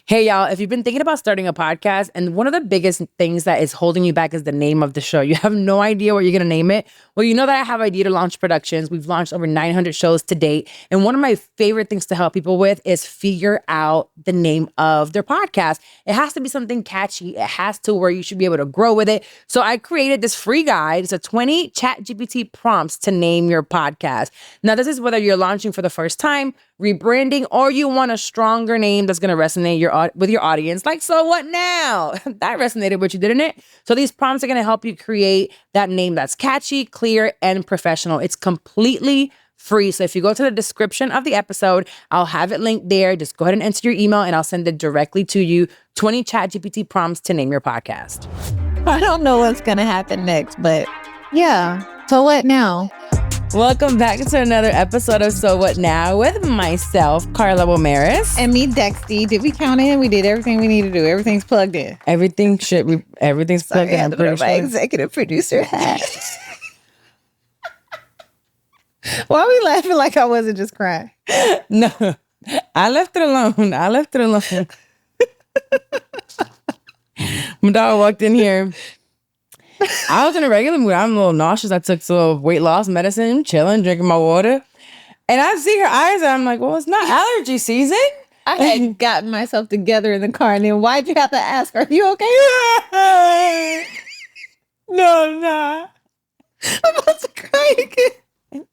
Hey, y'all, if you've been thinking about starting a podcast, and one of the biggest things that is holding you back is the name of the show, you have no idea what you're going to name it. Well, you know that I have Idea to Launch Productions. We've launched over 900 shows to date. And one of my favorite things to help people with is figure out the name of their podcast. It has to be something catchy. It has to where you should be able to grow with it. So I created this free guide. It's a 20 ChatGPT prompts to name your podcast. Now, this is whether you're launching for the first time, rebranding, or you want a stronger name that's going to resonate with your audience. Like, so what now? That resonated with you, didn't it? So these prompts are going to help you create that name that's catchy, clear, and professional. It's completely free. So if you go to the description of the episode, I'll have it linked there. Just go ahead and enter your email and I'll send it directly to you. 20 ChatGPT prompts to name your podcast. I don't know what's going to happen next, but yeah. So what now? Welcome back to another episode of So What Now with myself, Carla Womaris. And me, Dexty. Did we count in? We did everything we need to do. Everything's plugged in. Everything's plugged in. I'm pretty My sure. executive producer hat. Why are we laughing like I wasn't just crying? No, I left it alone. My dog walked in here. I was in a regular mood. I'm a little nauseous. I took some weight loss medicine, chilling, drinking my water. And I see her eyes and I'm like, well, it's not allergy season. I had gotten myself together in the car, and then why'd you have to ask, are you okay? No. I'm about to cry again.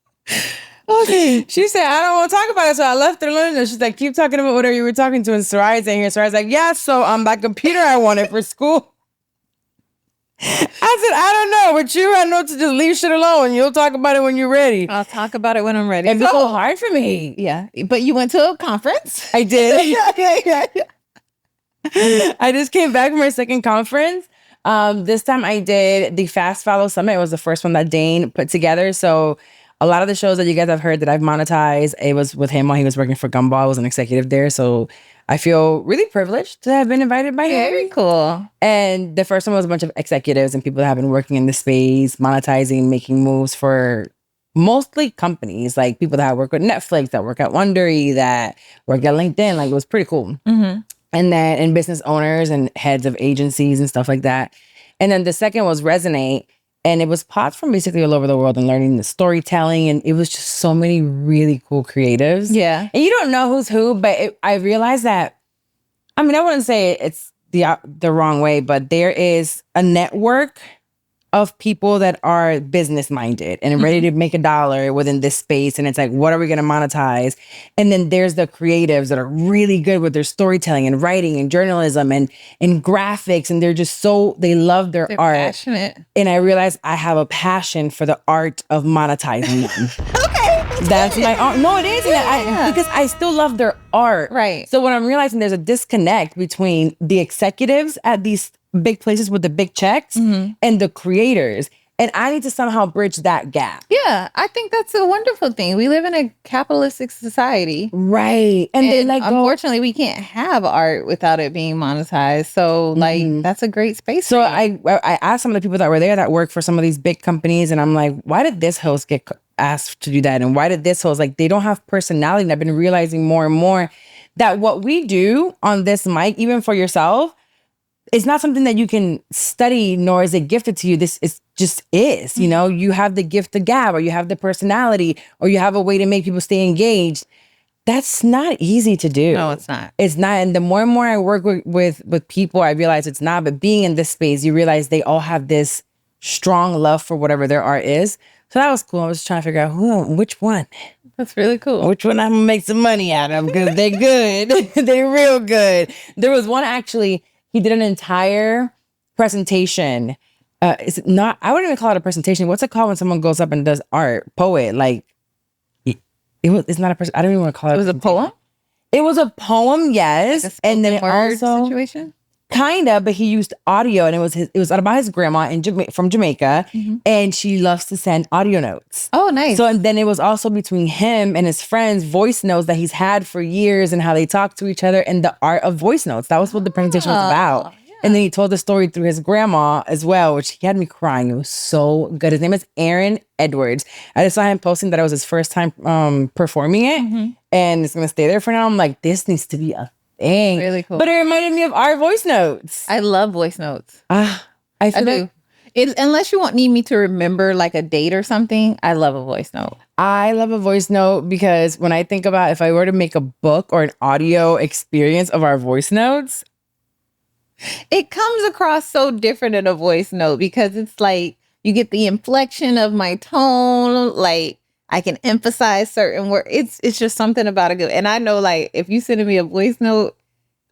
Okay. She said, I don't want to talk about it. So I left her alone. And she's like, keep talking about whatever you were talking to. And Soraya saying here. Soraya's like, yeah, so that computer I wanted for school. I said, I don't know. With you, I know to just leave shit alone. You'll talk about it when you're ready. I'll talk about it when I'm ready. It's a little hard for me. Yeah. But you went to a conference? I did. Yeah. I just came back from my second conference. This time I did the Fast Follow Summit. It was the first one that Dane put together. So a lot of the shows that you guys have heard that I've monetized, it was with him while he was working for Gumball. I was an executive there. So I feel really privileged to have been invited by him. Very cool. And the first one was a bunch of executives and people that have been working in the space, monetizing, making moves for mostly companies, like people that work with Netflix, that work at Wondery, that work at LinkedIn. Like, it was pretty cool. Mm-hmm. And business owners and heads of agencies and stuff like that. And then the second was Resonate. And it was pods from basically all over the world and learning the storytelling. And it was just so many really cool creatives. Yeah. And you don't know who's who, but I realized that, I mean, I wouldn't say it's the wrong way, but there is a network of people that are business minded and ready to make $1 within this space. And it's like, what are we going to monetize? And then there's the creatives that are really good with their storytelling and writing and journalism and graphics. And they're just they love their art. Passionate. And I realized I have a passion for the art of monetizing them. Okay. That's my art. No, it is. Yeah. Because I still love their art. Right. So when I'm realizing there's a disconnect between the executives at these big places with the big checks and the creators. And I need to somehow bridge that gap. Yeah, I think that's a wonderful thing. We live in a capitalistic society. Right. And they unfortunately, we can't have art without it being monetized. So that's a great space. So I asked some of the people that were there that work for some of these big companies, and I'm like, why did this host get asked to do that? And why did this host, like, they don't have personality. And I've been realizing more and more that what we do on this mic, even for yourself, it's not something that you can study, nor is it gifted to you. This is, you know, you have the gift of gab, or you have the personality, or you have a way to make people stay engaged. That's not easy to do. No, it's not. It's not. And the more and more I work with people, I realize it's not. But being in this space, you realize they all have this strong love for whatever their art is. So that was cool. I was trying to figure out which one. That's really cool. Which one I'm going to make some money out of, because they're good. They're real good. There was one actually. He did an entire presentation. Is it not? I wouldn't even call it a presentation. What's it called when someone goes up and does art? Poet. Like, it's not a person. I don't even want to call it. It was a poem? It was a poem, yes. Like and then it word also situation? Kind of, but he used audio, and it was about his grandma from Jamaica, and she loves to send audio notes. Oh, nice. So, and then it was also between him and his friends, voice notes that he's had for years, and how they talk to each other, and the art of voice notes. That was what the presentation was about. Yeah. And then he told the story through his grandma as well, which he had me crying. It was so good. His name is Aaron Edwards. I just saw him posting that it was his first time performing it, and it's gonna stay there for now. I'm like, this needs to be a thing. Really cool. But it reminded me of our voice notes. I love voice notes. I feel do. like Unless you need me to remember like a date or something, I love a voice note. I love a voice note because when I think about if I were to make a book or an audio experience of our voice notes, it comes across so different in a voice note because it's like you get the inflection of my tone, like I can emphasize certain words. It's just something about a good. And I know, like, if you send me a voice note,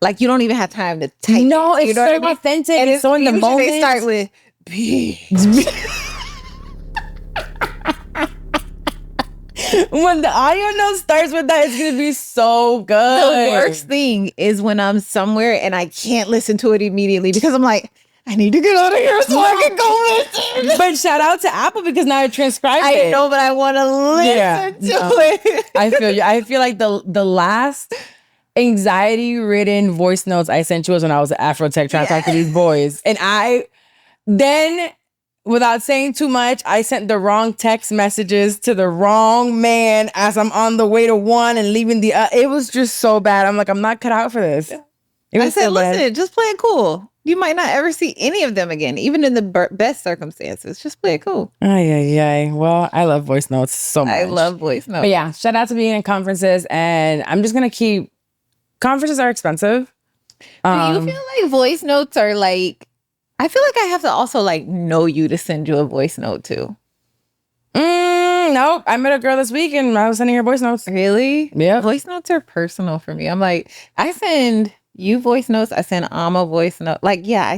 like you don't even have time to type. no, it, it's so authentic. And it's so in the moment. They start with when the audio note starts with that, it's gonna be so good. The worst thing is when I'm somewhere and I can't listen to it immediately because I'm like, I need to get out of here so I can go listen. But shout out to Apple because now it transcribes it. I know, but I want to listen to it. I feel you. I feel like the last anxiety-ridden voice notes I sent you was when I was at Afrotech trying to talk to these boys. And then, without saying too much, I sent the wrong text messages to the wrong man as I'm on the way to one and leaving the it was just so bad. I'm like, I'm not cut out for this. I said, listen, just play it cool. You might not ever see any of them again, even in the best circumstances. Just play it cool. Ay. Well, I love voice notes so much. I love voice notes. But yeah, shout out to being in conferences. And I'm just going to keep... Conferences are expensive. Do you feel like voice notes are like... I feel like I have to also like know you to send you a voice note too. Nope. I met a girl this week and I was sending her voice notes. Really? Yeah. Voice notes are personal for me. I'm like, I send you voice notes. I send Amma voice note. Like, yeah, I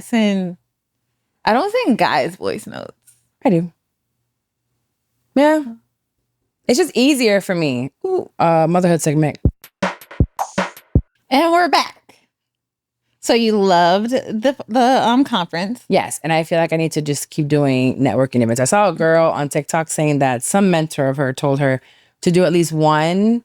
don't send guys voice notes. I do. Yeah. It's just easier for me. Ooh, motherhood segment. And we're back. So you loved the conference. Yes. And I feel like I need to just keep doing networking events. I saw a girl on TikTok saying that some mentor of her told her to do at least one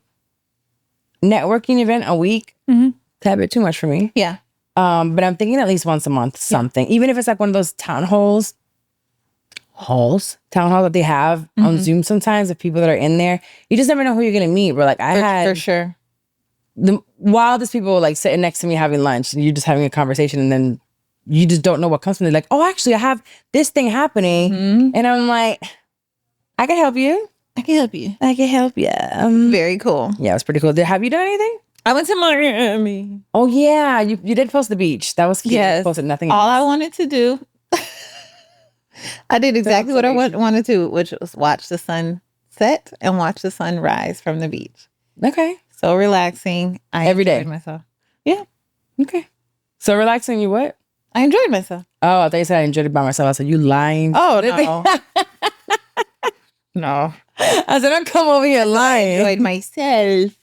networking event a week. Mm-hmm. It's a bit too much for me. Yeah. But I'm thinking at least once a month, something. Even if it's like one of those town halls that they have on Zoom sometimes of people that are in there. You just never know who you're going to meet. But like I had... For sure. The wildest people like sitting next to me having lunch and you're just having a conversation and then you just don't know what comes from it. Like, oh, actually, I have this thing happening. Mm-hmm. And I'm like, I can help you. I can help you. I can help you. Very cool. Yeah, it was pretty cool. Have you done anything? I went to Miami. Oh, yeah. You did post the beach. That was cute. Yes. You posted nothing All else. I wanted to do. I did exactly what I wanted to, which was watch the sun set and watch the sun rise from the beach. Okay. So relaxing. Every day. Myself. Yeah. Okay. So relaxing, you what? I enjoyed myself. Oh, I thought you said I enjoyed it by myself. I said, you lying. Oh, no. No. I said, don't come over here lying. I enjoyed myself.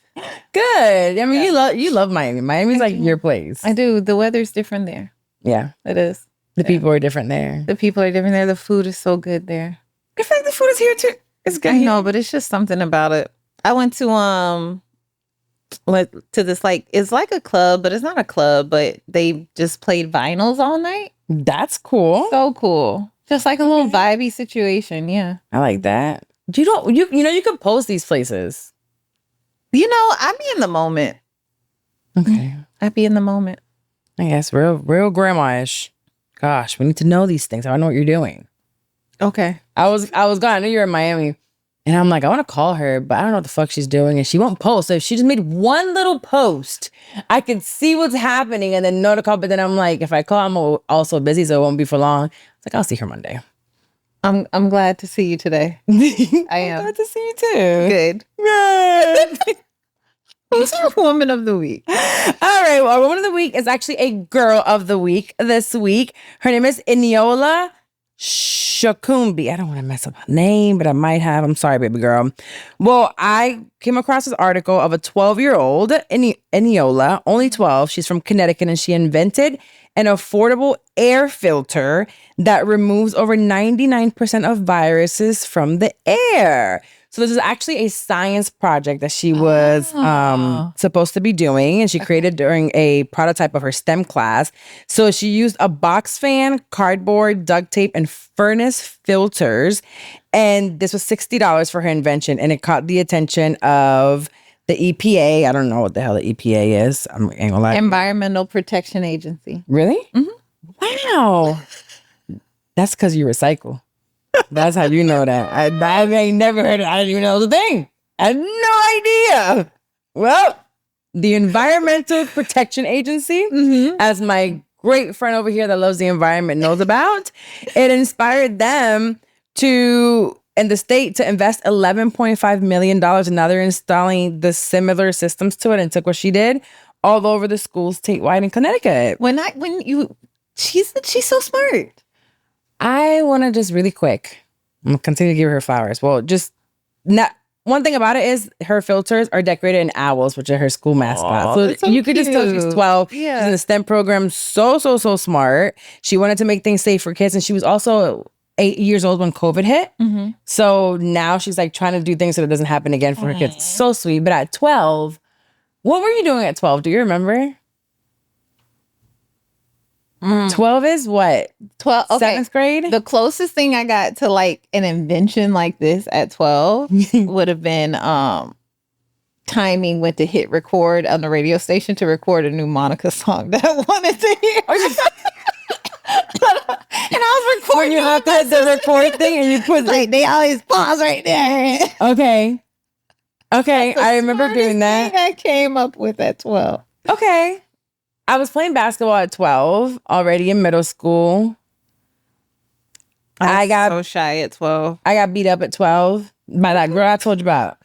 Good. I mean, you love Miami. Miami's like your place. I do. The weather's different there. Yeah. It is. The people are different there. The people are different there. The food is so good there. I feel like the food is here too. It's good. I know, but it's just something about it. I went to this like it's like a club, but it's not a club, but they just played vinyls all night. That's cool. So cool. Just like a little vibey situation. Yeah. I like that. You could post these places. I be in the moment. Okay. I be in the moment. I guess real grandma-ish. Gosh, we need to know these things. I don't know what you're doing. Okay. I was gone. I knew you were in Miami. And I'm like, I want to call her, but I don't know what the fuck she's doing. And she won't post. So if she just made one little post, I can see what's happening and then know to call. But then I'm like, if I call, I'm also busy, so it won't be for long. It's like, I'll see her Monday. I'm glad to see you today. I am. Glad to see you too. Good. Good. Who's your woman of the week? All right. Well, our woman of the week is actually a girl of the week this week. Her name is Eniola Shakumbi. I don't want to mess up her name, but I might have. I'm sorry, baby girl. Well, I came across this article of a 12-year-old, Eniola, only 12. She's from Connecticut, and she invented an affordable air filter that removes over 99% of viruses from the air. So this is actually a science project that she was supposed to be doing, and she created during a prototype of her STEM class. So she used a box fan, cardboard, duct tape, and furnace filters. And this was $60 for her invention, and it caught the attention of The EPA, I don't know what the hell the EPA is. I'm ain't gonna lie. Environmental Protection Agency. Really? Mm-hmm. Wow. That's because you recycle. That's how you know that. I ain't never heard of it. I didn't even know it was a thing. I had no idea. Well, the Environmental Protection Agency, as my great friend over here that loves the environment knows about, it inspired them in the state to invest $11.5 million. And now they're installing the similar systems to it, and took what she did all over the schools statewide in Connecticut. She's so smart. I want to just really quick, I'm going to continue to give her flowers. Well, just not. One thing about it is her filters are decorated in owls, which are her school mascots. So you could just tell she's 12. Yeah. She's in the STEM program. So smart. She wanted to make things safe for kids. And she was also 8 years old when COVID hit. So now she's like trying to do things so it doesn't happen again for her kids. So sweet. But at 12, what were you doing at 12? Do you remember? 12 is what? 12. Okay. 7th grade? The closest thing I got to like an invention like this at 12 would have been timing when to hit record on the radio station to record a new Monica song that I wanted to hear. And I was recording. When you have to hit the record thing and you put like they always pause right there. Okay. I remember doing that. Thing I came up with at 12. Okay. I was playing basketball at 12, already in middle school. I got so shy at 12. I got beat up at 12 by that girl I told you about,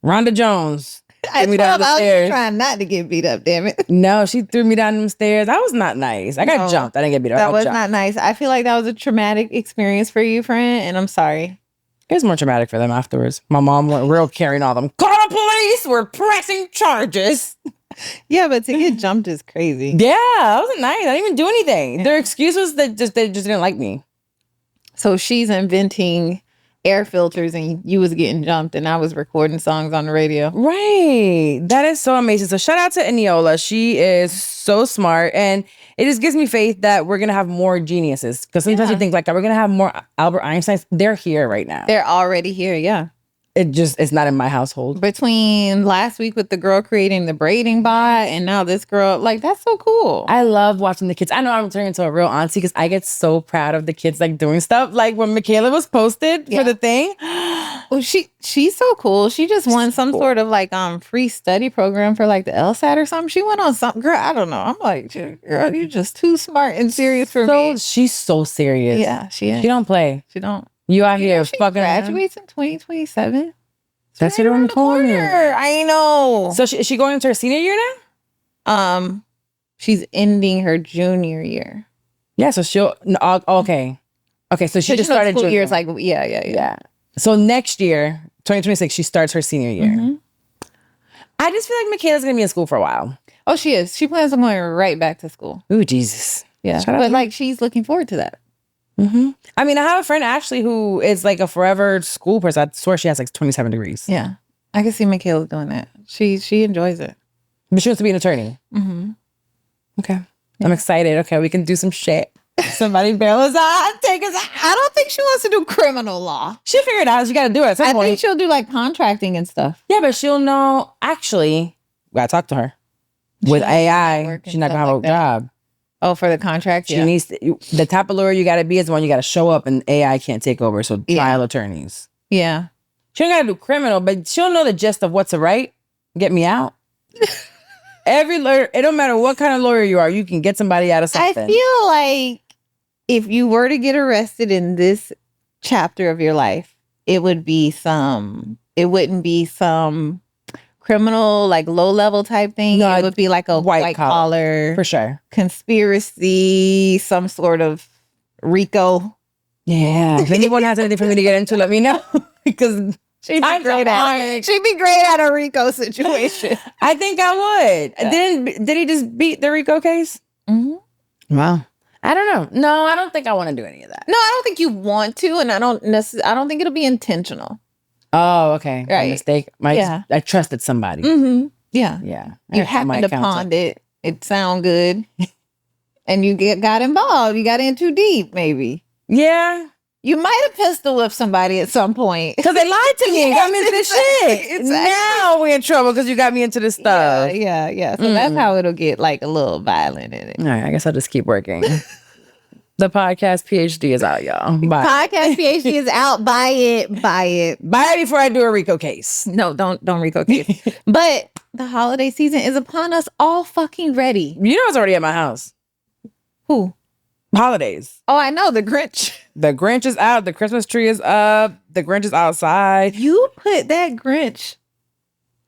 Rhonda Jones. At 12, I was trying not to get beat up, damn it. No, she threw me down them stairs. That was not nice. I got jumped. I didn't get beat up. That was not nice. I feel like that was a traumatic experience for you, friend, and I'm sorry. It was more traumatic for them afterwards. My mom went real carrying all them. Call the police. We're pressing charges. Yeah, but to get jumped is crazy. Yeah, that wasn't nice. I didn't even do anything. Their excuse was that they just didn't like me. So she's inventing air filters and you was getting jumped and I was recording songs on the radio. Right. That is so amazing. So shout out to Eniola. She is so smart. And it just gives me faith that we're going to have more geniuses. Because sometimes you think like, are we going to have more Albert Einsteins? They're here right now. They're already here. Yeah. It's not in my household. Between last week with the girl creating the braiding bot and now this girl, like, that's so cool. I love watching the kids. I know I'm turning into a real auntie because I get so proud of the kids like doing stuff. Like when Michaela was posted for the thing. Well, she's so cool. She just won some sort of like free study program for like the LSAT or something. She went on something. Girl, I don't know. I'm like, girl, you're just too smart and serious for me. She's so serious. Yeah, she is. She don't play. She don't. You out here fucking graduates in 2027. That's right around the corner. I know. So is she going into her senior year now? She's ending her junior year. Yeah, so she'll okay. So she just started school years like yeah. So next year, 2026, she starts her senior year. I just feel like Michaela's gonna be in school for a while. Oh, she is. She plans on going right back to school. Ooh, Jesus. Yeah, but like she's looking forward to that. I mean, I have a friend, Ashley, who is like a forever school person. I swear she has like 27 degrees. Yeah. I can see Michaela doing that. She enjoys it. But she wants to be an attorney. Okay. Yeah. I'm excited. Okay, we can do some shit. Somebody bail us out, take us out. I don't think she wants to do criminal law. She'll figure it out. She got to do it at some point. I think she'll do like contracting and stuff. Yeah, but she'll know. Actually, we got to talk to her. With AI, she's not going to have a job. Oh, for the contract? She needs the type of lawyer you got to be is the one you got to show up and AI can't take over. So trial attorneys. Yeah. She don't got to do criminal, but she'll know the gist of what's a right. Get me out. Every lawyer, it don't matter what kind of lawyer you are, you can get somebody out of something. I feel like if you were to get arrested in this chapter of your life, it wouldn't be some criminal, like low level type thing. No, it would be like a white collar for sure conspiracy, some sort of RICO. Yeah. If anyone has anything for me to get into, let me know because she'd be great at a RICO situation. I think I would. Yeah. Did he just beat the RICO case? Wow. I don't know. No, I don't think I want to do any of that. No, I don't think you want to, and I don't think it'll be intentional. Oh, okay. Right. My mistake. I trusted somebody. Yeah. Yeah. You happened upon it. It sound good. And you got involved. You got in too deep, maybe. Yeah. You might have pistol whipped somebody at some point. Because they lied to me and got me into this shit. Now we're in trouble because you got me into this stuff. Yeah. So that's how it'll get like a little violent in it. All right, I guess I'll just keep working. The podcast PhD is out, y'all. Bye. Podcast PhD is out. Buy it. Buy it. Buy it before I do a RICO case. No, don't RICO case. But the holiday season is upon us all fucking ready. You know it's already at my house. Who? Holidays. Oh, I know. The Grinch. The Grinch is out. The Christmas tree is up. The Grinch is outside. You put that Grinch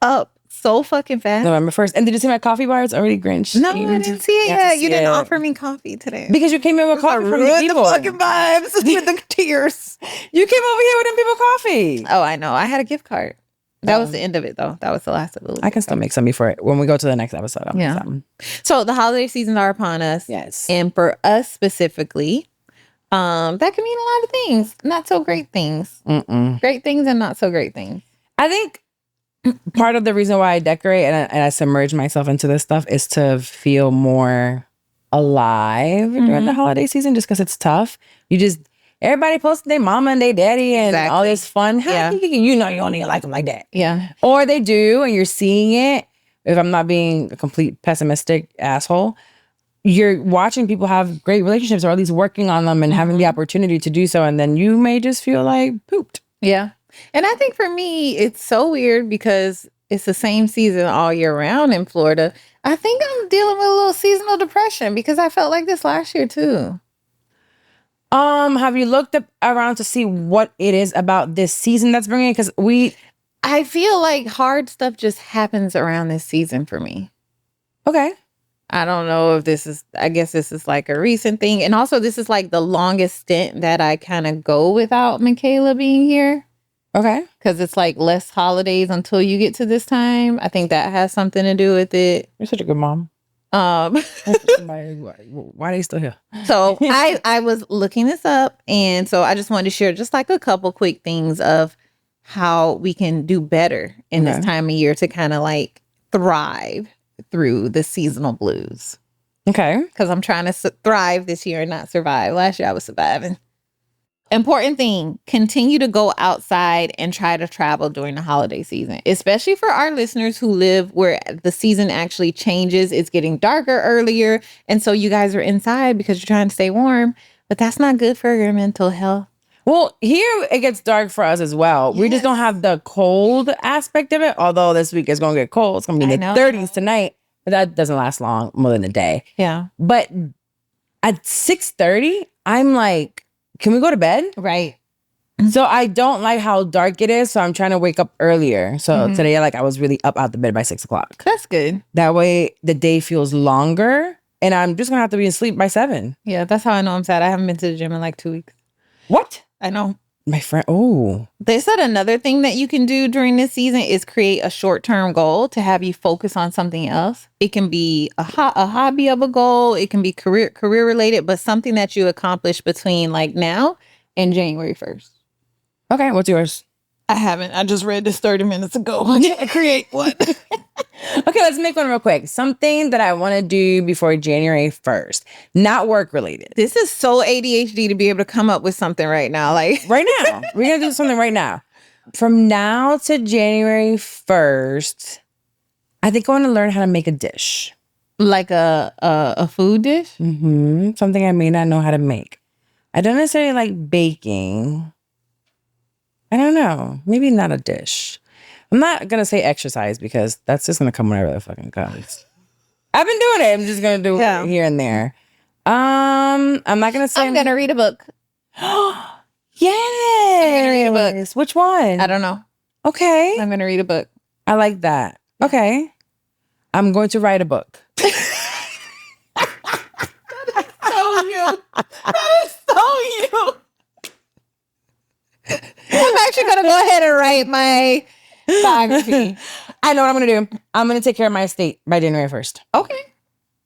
up so fucking fast. November 1st. And did you see my coffee bar? It's already Grinch. No, I didn't see it yet. You didn't offer me coffee today. Because you came in with coffee from the people. The fucking vibes with the tears. You came over here with them people coffee. Oh, I know. I had a gift card. That was the end of it, though. That was the last of it. I can still make some before when we go to the next episode. Yeah. So the holiday seasons are upon us. Yes. And for us specifically, that can mean a lot of things. Not so great things. Great things and not so great things. I think part of the reason why I decorate and I submerge myself into this stuff is to feel more alive during the holiday season, just because it's tough. Everybody posting their mama and their daddy and all this fun. Yeah. You know you don't even like them like that. Yeah. Or they do and you're seeing it. If I'm not being a complete pessimistic asshole, you're watching people have great relationships or at least working on them and having the opportunity to do so. And then you may just feel like pooped. Yeah. And I think for me, it's so weird because it's the same season all year round in Florida. I think I'm dealing with a little seasonal depression because I felt like this last year too. Have you looked around to see what it is about this season that's bringing it? Because I feel like hard stuff just happens around this season for me. Okay. I don't know if I guess this is like a recent thing. And also this is like the longest stint that I kind of go without Michaela being here. Okay. Because it's like less holidays until you get to this time. I think that has something to do with it. You're such a good mom. Why are they still here? So I was looking this up, and so I just wanted to share just like a couple quick things of how we can do better in this time of year to kind of like thrive through the seasonal blues. Okay. Because I'm trying to thrive this year and not survive. Last year I was surviving. Important thing, continue to go outside and try to travel during the holiday season, especially for our listeners who live where the season actually changes. It's getting darker earlier. And so you guys are inside because you're trying to stay warm, but that's not good for your mental health. Well, here it gets dark for us as well. Yes. We just don't have the cold aspect of it. Although this week is going to get cold. It's going to be in the 30s tonight, but that doesn't last long, more than a day. Yeah. But at 6:30, I'm like, can we go to bed? Right. So I don't like how dark it is. So I'm trying to wake up earlier. So today, I was really up out the bed by 6 o'clock. That's good. That way the day feels longer and I'm just going to have to be asleep by 7. Yeah, that's how I know I'm sad. I haven't been to the gym in like 2 weeks. What? I know. My friend. Oh. They said another thing that you can do during this season is create a short-term goal to have you focus on something else. It can be a hobby of a goal. It can be career related, but something that you accomplish between like now and January 1st. Okay. What's yours? I haven't. I just read this 30 minutes ago. Create what? Okay, let's make one real quick. Something that I want to do before January 1st. Not work related. This is so ADHD to be able to come up with something right now. Like right now. We're going to do something right now. From now to January 1st, I think I want to learn how to make a dish. Like a food dish? Something I may not know how to make. I don't necessarily like baking. I don't know. Maybe not a dish. I'm not going to say exercise because that's just going to come whenever it fucking comes. I've been doing it. I'm just going to do it here and there. I'm not going to say... I'm going to read a book. Yes. Which one? I don't know. Okay. I'm going to read a book. I like that. Okay. I'm going to write a book. So you. That is so you. I'm actually going to go ahead and write my biography. I know what I'm going to do. I'm going to take care of my estate by January 1st. Okay.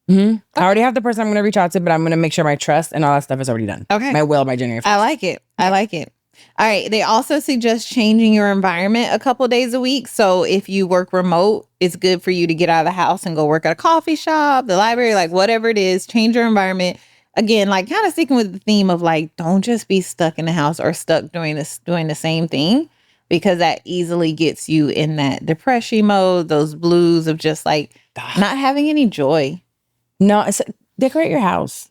I already have the person I'm going to reach out to, but I'm going to make sure my trust and all that stuff is already done. Okay. My will by January 1st. I like it. All right. They also suggest changing your environment a couple days a week. So if you work remote, it's good for you to get out of the house and go work at a coffee shop, the library, like whatever it is, change your environment. again, like kind of sticking with the theme of like, don't just be stuck in the house or stuck doing the same thing, because that easily gets you in that depression mode, those blues of just like not having any joy. No, it's decorate your house.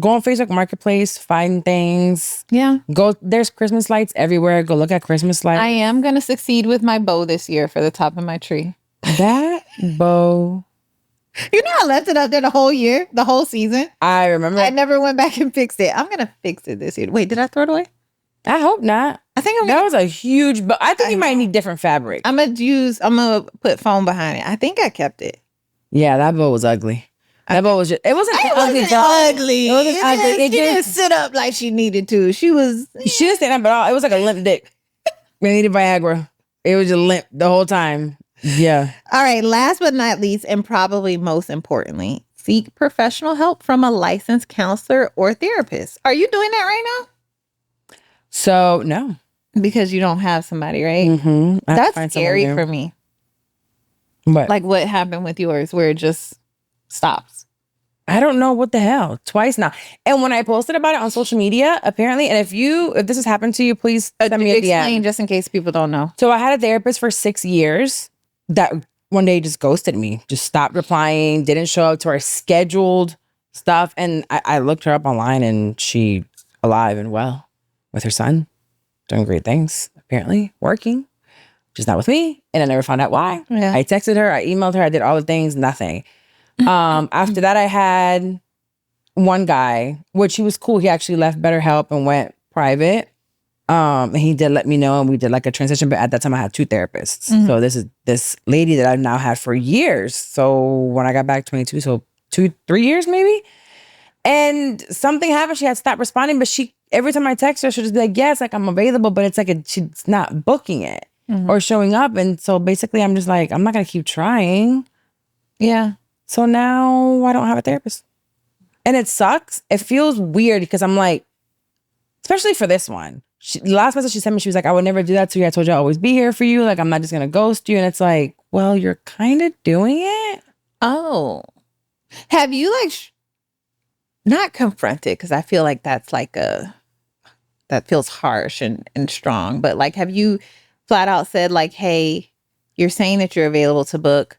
Go on Facebook Marketplace, find things. Yeah. There's Christmas lights everywhere. Go look at Christmas lights. I am going to succeed with my bow this year for the top of my tree. That bow. You know, I left it up there the whole year, the whole season. I remember. I never went back and fixed it. I'm going to fix it this year. Wait, did I throw it away? I hope not. I think that was a huge bow. I think you might need different fabric. I'm going to put foam behind it. I think I kept it. Yeah, that bow was ugly. That bow was just, it wasn't ugly. Ugly. It wasn't ugly. She didn't sit up like she needed to. She didn't stand up at all. It was like a limp dick. We needed Viagra. It was just limp the whole time. Yeah. All right. Last but not least, and probably most importantly, seek professional help from a licensed counselor or therapist. Are you doing that right now? So, no. Because you don't have somebody, right? Mm-hmm. That's scary for me. What? Like what happened with yours where it just stops? I don't know what the hell. Twice now. And when I posted about it on social media, apparently, and if this has happened to you, please send me a DM. Explain just in case people don't know. So I had a therapist for 6 years that one day just ghosted me, just stopped replying, didn't show up to our scheduled stuff. And I looked her up online and she's alive and well with her son, doing great things, apparently, working, just not with me. And I never found out why. Yeah. I texted her, I emailed her, I did all the things, nothing. After that, I had one guy, which he was cool. He actually left BetterHelp and went private. And he did let me know, and we did like a transition. But at that time, I had 2 therapists. Mm-hmm. So this is this lady that I've now had for years. So when I got back 22, so 2-3 years maybe. And something happened. She had stopped responding, but every time I text her, she'll just be like, yes, like I'm available. But it's like she's not booking it or showing up. And so basically, I'm just like, I'm not going to keep trying. Yeah. So now I don't have a therapist. And it sucks. It feels weird because I'm like, especially for this one. The last message she sent me, she was like, I would never do that to you. I told you I'll always be here for you. Like, I'm not just going to ghost you. And it's like, well, you're kind of doing it. Oh. Have you like, not confronted, because I feel like that's like that feels harsh and strong. But like, have you flat out said like, hey, you're saying that you're available to book,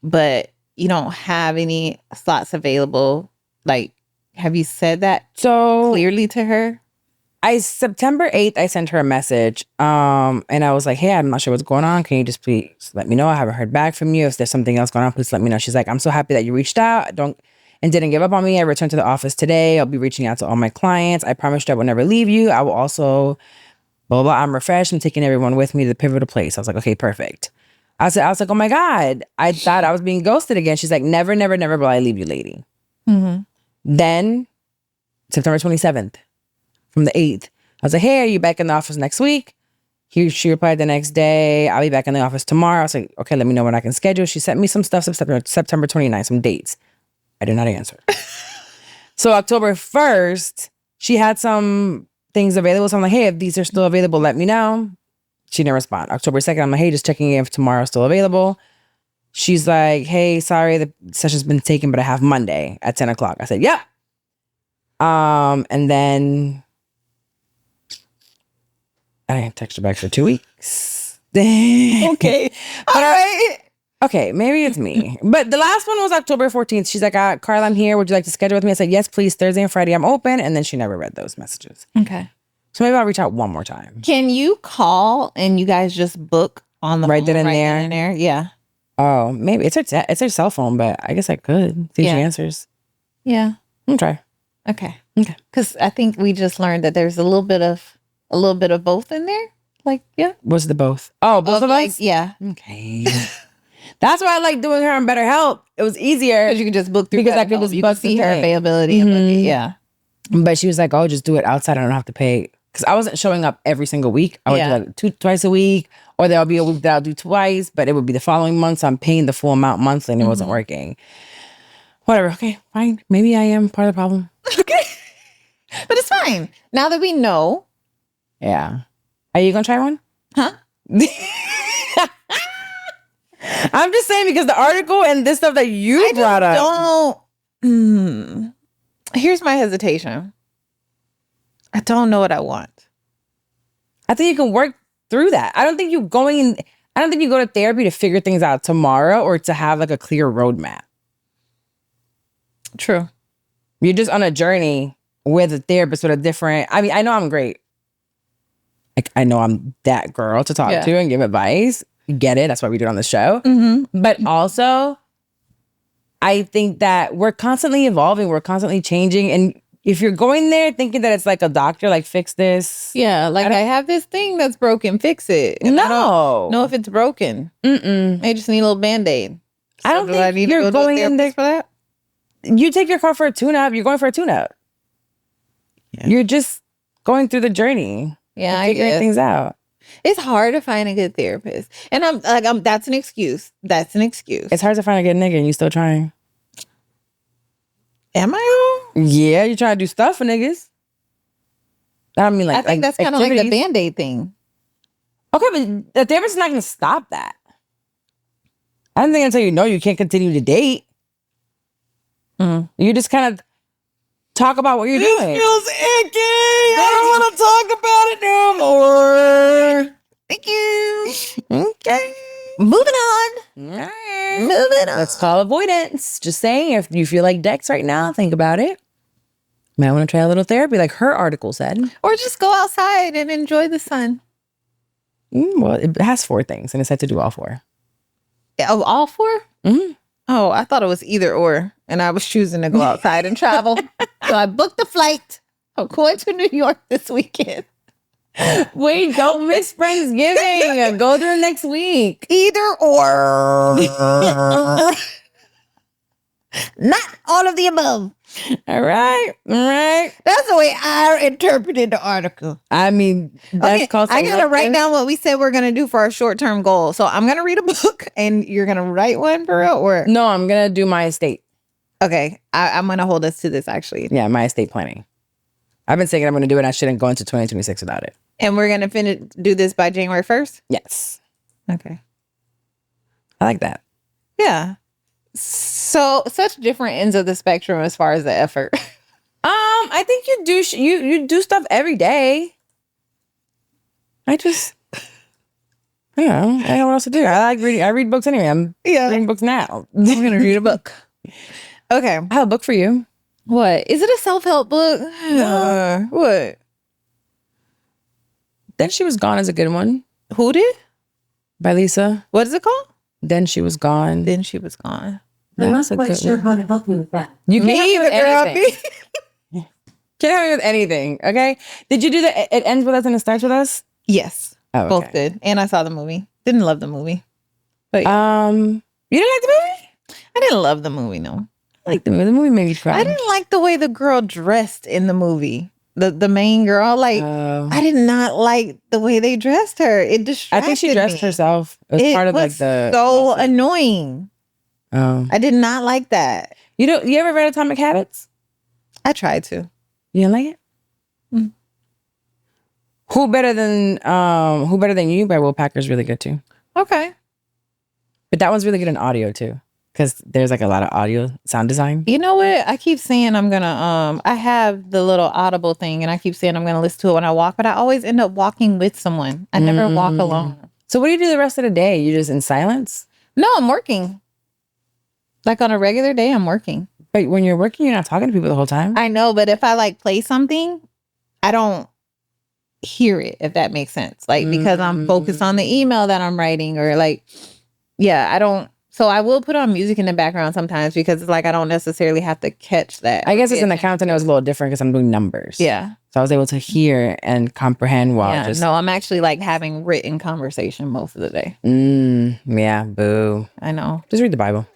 but you don't have any slots available? Like, have you said that so clearly to her? September 8th, I sent her a message. And I was like, hey, I'm not sure what's going on. Can you just please let me know? I haven't heard back from you. If there's something else going on, please let me know. She's like, I'm so happy that you reached out. And didn't give up on me. I returned to the office today. I'll be reaching out to all my clients. I promised you I will never leave you. I will also, blah, blah, I'm refreshed. I'm taking everyone with me to the pivotal place. I was like, okay, perfect. I was like, oh my God, I thought I was being ghosted again. She's like, never, never, never will I leave you, lady. Mm-hmm. Then September 27th, from the 8th, I was like, hey, are you back in the office next week? She replied the next day, I'll be back in the office tomorrow. I was like, okay, let me know when I can schedule. She sent me some stuff, September 29th, some dates. I did not answer. So October 1st, she had some things available. So I'm like, hey, if these are still available, let me know. She didn't respond. October 2nd, I'm like, hey, just checking in if tomorrow's still available. She's like, hey, sorry, the session's been taken, but I have Monday at 10 o'clock. I said, yeah. And then I didn't text her back for 2 weeks. Okay. All right. Okay, maybe it's me. But the last one was October 14th. She's like, Carla, I'm here. Would you like to schedule with me? I said, yes, please. Thursday and Friday, I'm open. And then she never read those messages. Okay. So maybe I'll reach out one more time. Can you call and you guys just book on the right phone then and right there? Then and there? Yeah. Oh, maybe it's her cell phone, but I guess I could see if she answers. Yeah. I'm gonna try. Okay. Because I think we just learned that there's a little bit of both in there. Like, yeah. What's the both? Oh, both of us? Yeah. Okay. That's why I like doing her on BetterHelp. It was easier because you can just book through. Because I could just book see her availability. And book it. Yeah. But she was like, "Oh, just do it outside. I don't have to pay." Because I wasn't showing up every single week. I would do like twice a week, or there'll be a week that I'll do twice, but it would be the following month. So I'm paying the full amount monthly, and it wasn't working. Whatever. Okay, fine. Maybe I am part of the problem. Okay, but it's fine now that we know. Yeah. Are you gonna try one? Huh? I'm just saying because the article and this stuff that you brought up. Here's my hesitation. I don't know what I want. I think you can work through that. I don't think you go to therapy to figure things out tomorrow or to have like a clear roadmap. True. You're just on a journey with a therapist with a different, I mean, I know I'm great. Like, I know I'm that girl to talk to and give advice. Get it. That's why we do it on the show. Mm-hmm. But also, I think that we're constantly evolving. We're constantly changing. And if you're going there thinking that it's like a doctor, like fix this. Yeah, like I have this thing that's broken, fix it. And No. I don't know if it's broken. I just need a little Band-Aid. I don't think you're going in there for that. You take your car for a tune-up. You're going for a tune-up. Yeah. You're just going through the journey. Yeah, I figuring guess. things out. It's hard to find a good therapist. And I'm like, that's an excuse. That's an excuse. It's hard to find a good nigga and you still trying. Am I wrong? Yeah, you trying to do stuff for niggas. I mean, like, I think that's kind of like the Band-Aid thing. Okay, but the therapist is not going to stop that. I don't think until you know you can't continue to date. You just kind of talk about what you're doing. This feels icky. I don't want to talk about it no more. Thank you. Okay. Moving on. All right. Moving on. Let's call avoidance. Just saying, if you feel like Dex right now, think about it. Might want to try a little therapy, like her article said. Or just go outside and enjoy the sun. Well, it has 4 things, and it said to do all 4. Oh, all 4? Mm-hmm. Oh, I thought it was either or, and I was choosing to go outside and travel. So I booked the flight. I'm going to New York this weekend. Wait, don't miss Friendsgiving. Go there next week. Either or. Not all of the above. All right. That's the way I interpreted the article. I mean, that's called. I gotta write down what we said we're gonna do for our short-term goal. So I'm gonna read a book, and you're gonna write one for real, or no? I'm gonna do my estate. Okay, I'm gonna hold us to this actually. Yeah, my estate planning. I've been saying I'm gonna do it. And I shouldn't go into 2026 without it. And we're gonna do this by January 1st. Yes. Okay. I like that. Yeah. So such different ends of the spectrum as far as the effort. I think you do you do stuff every day. I don't know what else to do. I like reading. I read books anyway. I'm reading books now. I'm gonna read a book. Okay. I have a book for you. What? Is it a self-help book? What? Then She Was Gone is a good one. Who did? By Lisa. What is it called? Then She Was Gone. Then She Was Gone. I'm not quite sure how to help you with that. You can't help me with anything. anything. Can't help me with anything. Okay. Did you do the It Ends With Us and It Starts With Us? Yes. Oh, okay. Both did. And I saw the movie. Didn't love the movie. But You didn't like the movie? I didn't love the movie, no. I like the movie. The movie made me cry. I didn't like the way the girl dressed in the movie. The main girl, like I did not like the way they dressed her. It distracted I think she dressed me. herself. It was part of like the so annoying. Oh. I did not like that. You ever read Atomic Habits? I tried to. You didn't like it? Mm. Who Better Than You by Will Packer is really good too. Okay. But that one's really good in audio too. Because there's like a lot of audio sound design. You know what? I keep saying I'm gonna I have the little Audible thing and I keep saying I'm gonna listen to it when I walk, but I always end up walking with someone. I never walk alone. So what do you do the rest of the day? You just in silence? No, I'm working. Like on a regular day, I'm working. But when you're working, you're not talking to people the whole time. I know, but if I like play something, I don't hear it, if that makes sense. Like because I'm focused on the email that I'm writing or like, yeah, I don't. So I will put on music in the background sometimes because it's like I don't necessarily have to catch that. I guess it's an accountant. It was a little different because I'm doing numbers. Yeah. So I was able to hear and comprehend while just. No, I'm actually like having written conversation most of the day. Yeah, boo. I know. Just read the Bible.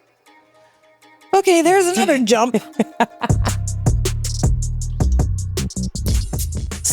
Okay, there's another jump.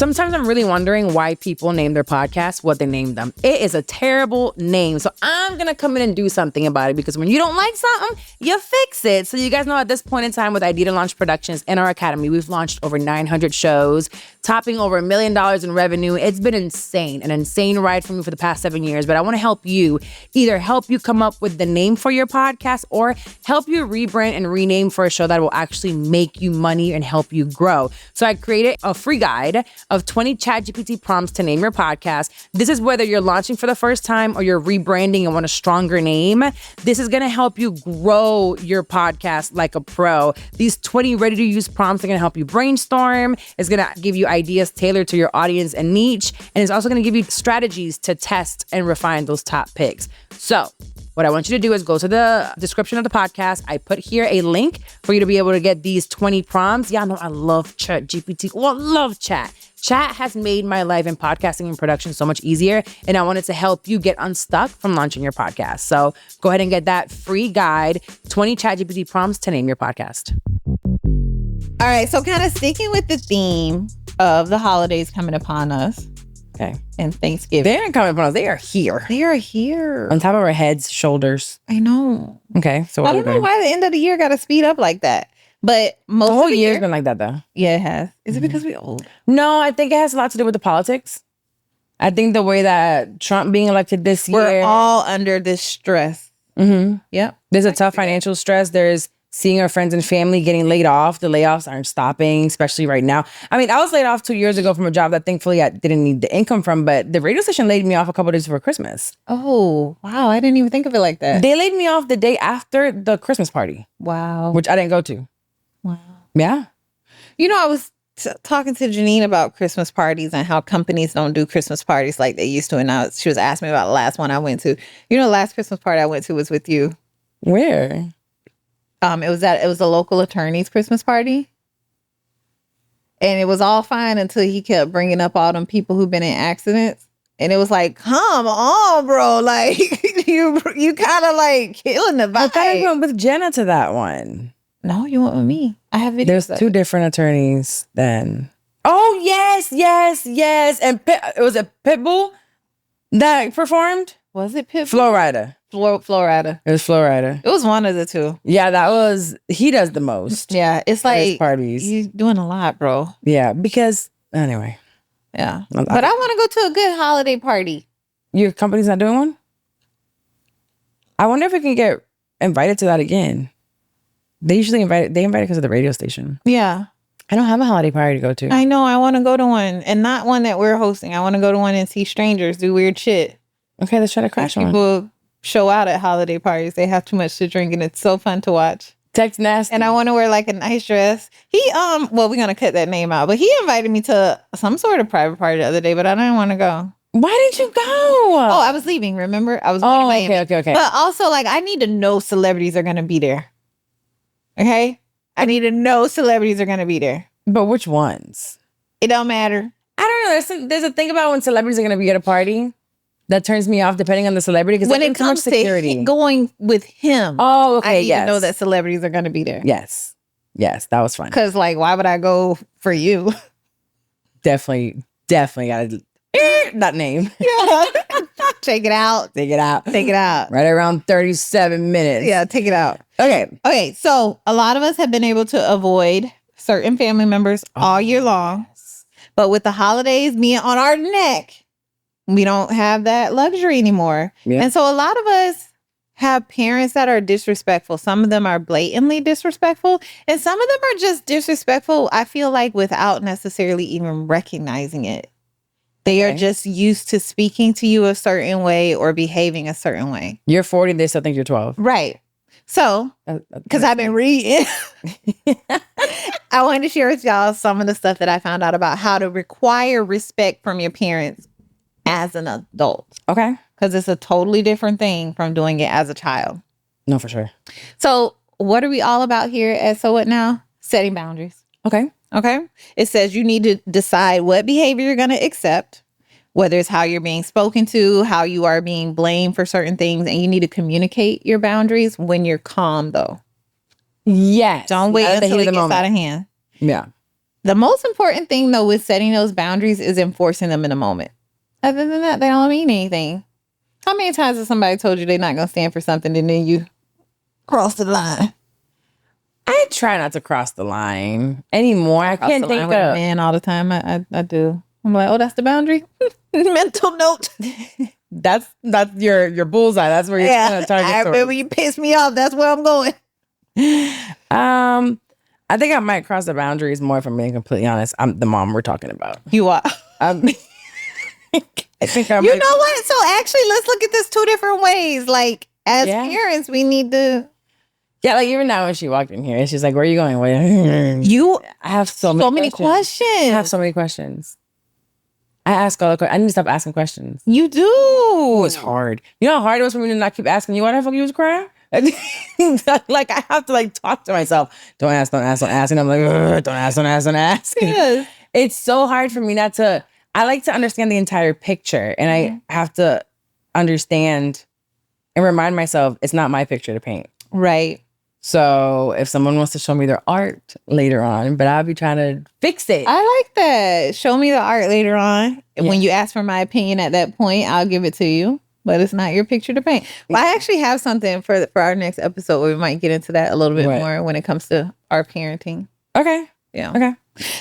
Sometimes I'm really wondering why people name their podcasts what they name them. It is a terrible name. So I'm going to come in and do something about it, because when you don't like something, you fix it. So you guys know at this point in time with Idea to Launch Productions in our academy, we've launched over 900 shows, topping over $1 million in revenue. It's been insane, an insane ride for me for the past 7 years. But I want to help you, either help you come up with the name for your podcast or help you rebrand and rename for a show that will actually make you money and help you grow. So I created a free guide of 20 ChatGPT prompts to name your podcast. This is whether you're launching for the first time or you're rebranding and want a stronger name. This is going to help you grow your podcast like a pro. These 20 ready-to-use prompts are going to help you brainstorm. It's going to give you ideas tailored to your audience and niche. And it's also going to give you strategies to test and refine those top picks. So what I want you to do is go to the description of the podcast. I put here a link for you to be able to get these 20 prompts. Y'all know I love ChatGPT. Well, love chat. Chat has made my life in podcasting and production so much easier, and I wanted to help you get unstuck from launching your podcast. So go ahead and get that free guide, 20 ChatGPT prompts to name your podcast. All right, so kind of sticking with the theme of the holidays coming upon us. Okay. And Thanksgiving. They aren't coming upon us. They are here. They are here. On top of our heads, shoulders. I know. Okay. So I don't know why the end of the year got to speed up like that. But most the whole of the year's year, been like that, though. yeah, it has. Is it because we're old? No, I think it has a lot to do with the politics. I think the way that Trump being elected this year. We're all under this stress. Mm-hmm. Yep. There's a tough financial stress. There's seeing our friends and family getting laid off. The layoffs aren't stopping, especially right now. I mean, I was laid off 2 years ago from a job that thankfully I didn't need the income from, but the radio station laid me off a couple of days before Christmas. Oh, wow. I didn't even think of it like that. They laid me off the day after the Christmas party. Wow. Which I didn't go to. Wow. Yeah. You know, I was talking to Janine about Christmas parties and how companies don't do Christmas parties like they used to. And she was asking me about the last one I went to. You know, the last Christmas party I went to was with you. Where? It was a local attorney's Christmas party. And it was all fine until he kept bringing up all them people who've been in accidents. And it was like, come on, bro. Like, you kind of like killing the vibe. I thought I went with Jenna to that one. No, you went with me. I have videos. There's two different attorneys then. Oh, yes. And it was a Pitbull that performed? Was it Pitbull? Florida. Florida. It was Florida. It was one of the two. Yeah, he does the most. Yeah, it's like parties. He's doing a lot, bro. Yeah, because anyway. Yeah. But I want to go to a good holiday party. Your company's not doing one? I wonder if we can get invited to that again. They usually invite because of the radio station. Yeah. I don't have a holiday party to go to. I know. I want to go to one, and not one that we're hosting. I want to go to one and see strangers do weird shit. Okay, let's try to crash one. People show out at holiday parties. They have too much to drink, and it's so fun to watch. Text nasty. And I want to wear like a nice dress. Well, we're gonna cut that name out, but he invited me to some sort of private party the other day, but I didn't want to go. Why didn't you go? Oh, I was leaving. Remember, I was. Oh, okay. But also, like, I need to know celebrities are gonna be there. Okay, I need to know celebrities are gonna be there. But which ones? It don't matter. I don't know. There's a thing about when celebrities are gonna be at a party that turns me off, depending on the celebrity. Because when it comes to going with him, oh, okay, I need to know that celebrities are gonna be there. Yes, that was fun. Because, like, why would I go for you? Definitely gotta that name. Yeah. Take it out. Take it out. Right around 37 minutes. Yeah, take it out. Okay. So a lot of us have been able to avoid certain family members all year long. But with the holidays being on our neck, we don't have that luxury anymore. Yeah. And so a lot of us have parents that are disrespectful. Some of them are blatantly disrespectful. And some of them are just disrespectful, I feel like, without necessarily even recognizing it. They are just used to speaking to you a certain way or behaving a certain way. You're 40, they still think you're 12. Right. So, because I've been reading, I wanted to share with y'all some of the stuff that I found out about how to require respect from your parents as an adult. Okay. Because it's a totally different thing from doing it as a child. No, for sure. So, what are we all about here at So What Now? Setting boundaries. Okay. It says you need to decide what behavior you're going to accept, whether it's how you're being spoken to, how you are being blamed for certain things, and you need to communicate your boundaries when you're calm, though. Yes. Don't wait until it gets out of hand. Yeah. The most important thing, though, with setting those boundaries is enforcing them in the moment. Other than that, they don't mean anything. How many times has somebody told you they're not going to stand for something and then you cross the line? I try not to cross the line anymore. I can't think of man all the time. I do. I'm like, oh, that's the boundary. Mental note. that's your bullseye. That's where you're trying to target. I remember you pissed me off. That's where I'm going. I think I might cross the boundaries more, if I'm being completely honest. I'm the mom we're talking about. You are. I think I might. You know what? So actually, let's look at this two different ways. Like, as parents, we need to. Yeah, like even now when she walked in here, she's like, "Where are you going?" I have so many questions. I have so many questions. I ask all the questions. I need to stop asking questions. You do. Oh, it's hard. You know how hard it was for me to not keep asking you why the fuck you was crying? Like I have to like talk to myself. Don't ask. And I'm like, don't ask. Yes. It's so hard for me not to. I like to understand the entire picture, and I have to understand and remind myself it's not my picture to paint. Right. So if someone wants to show me their art later on, but I'll be trying to fix it. I like that. Show me the art later on. Yeah. When you ask for my opinion at that point, I'll give it to you. But it's not your picture to paint. Well, I actually have something for our next episode where we might get into that a little bit more when it comes to our parenting. Okay. Yeah. Okay.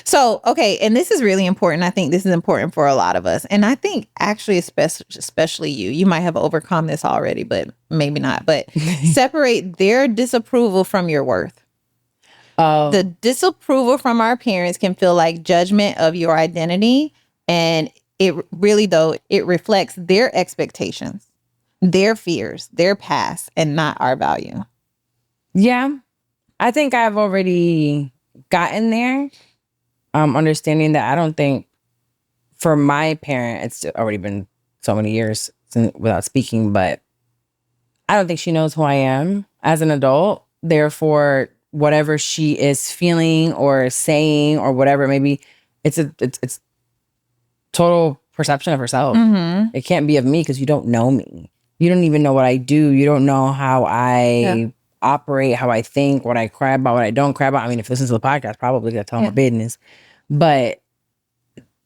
So, okay. And this is really important. I think this is important for a lot of us. And I think actually, especially you might have overcome this already, but maybe not. But separate their disapproval from your worth. The disapproval from our parents can feel like judgment of your identity. And it really, though, it reflects their expectations, their fears, their past, and not our value. Yeah. I think I've already gotten there. Understanding that I don't think for my parent, it's already been so many years without speaking, but I don't think she knows who I am as an adult. Therefore, whatever she is feeling or saying or whatever, maybe it's total perception of herself. Mm-hmm. It can't be of me because you don't know me. You don't even know what I do. You don't know how I operate, how I think, what I cry about, what I don't cry about. I mean, if you listen to the podcast, probably gonna tell my business. But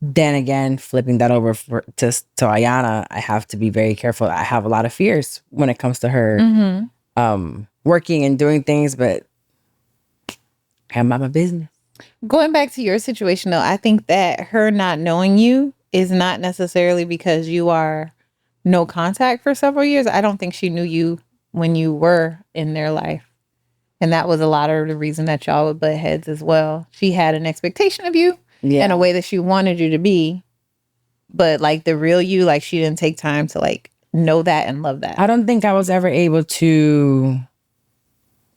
then again, flipping that over to Ayana, I have to be very careful. I have a lot of fears when it comes to her working and doing things, but I'm about my business. Going back to your situation, though, I think that her not knowing you is not necessarily because you are no contact for several years. I don't think she knew you when you were in their life. And that was a lot of the reason that y'all would butt heads as well. She had an expectation of you in a way that she wanted you to be. But like the real you, like she didn't take time to like know that and love that. I don't think I was ever able to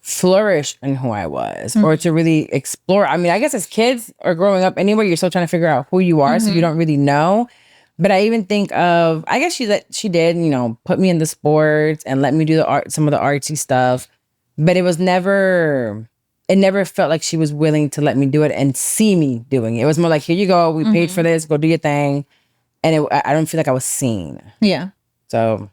flourish in who I was or to really explore. I mean, I guess as kids or growing up anywhere, you're still trying to figure out who you are. So you don't really know. But I even think of, I guess she did, you know, put me in the sports and let me do some of the artsy stuff. But it never felt like she was willing to let me do it and see me doing it. It was more like, here you go. We paid for this. Go do your thing. And I don't feel like I was seen. Yeah. So,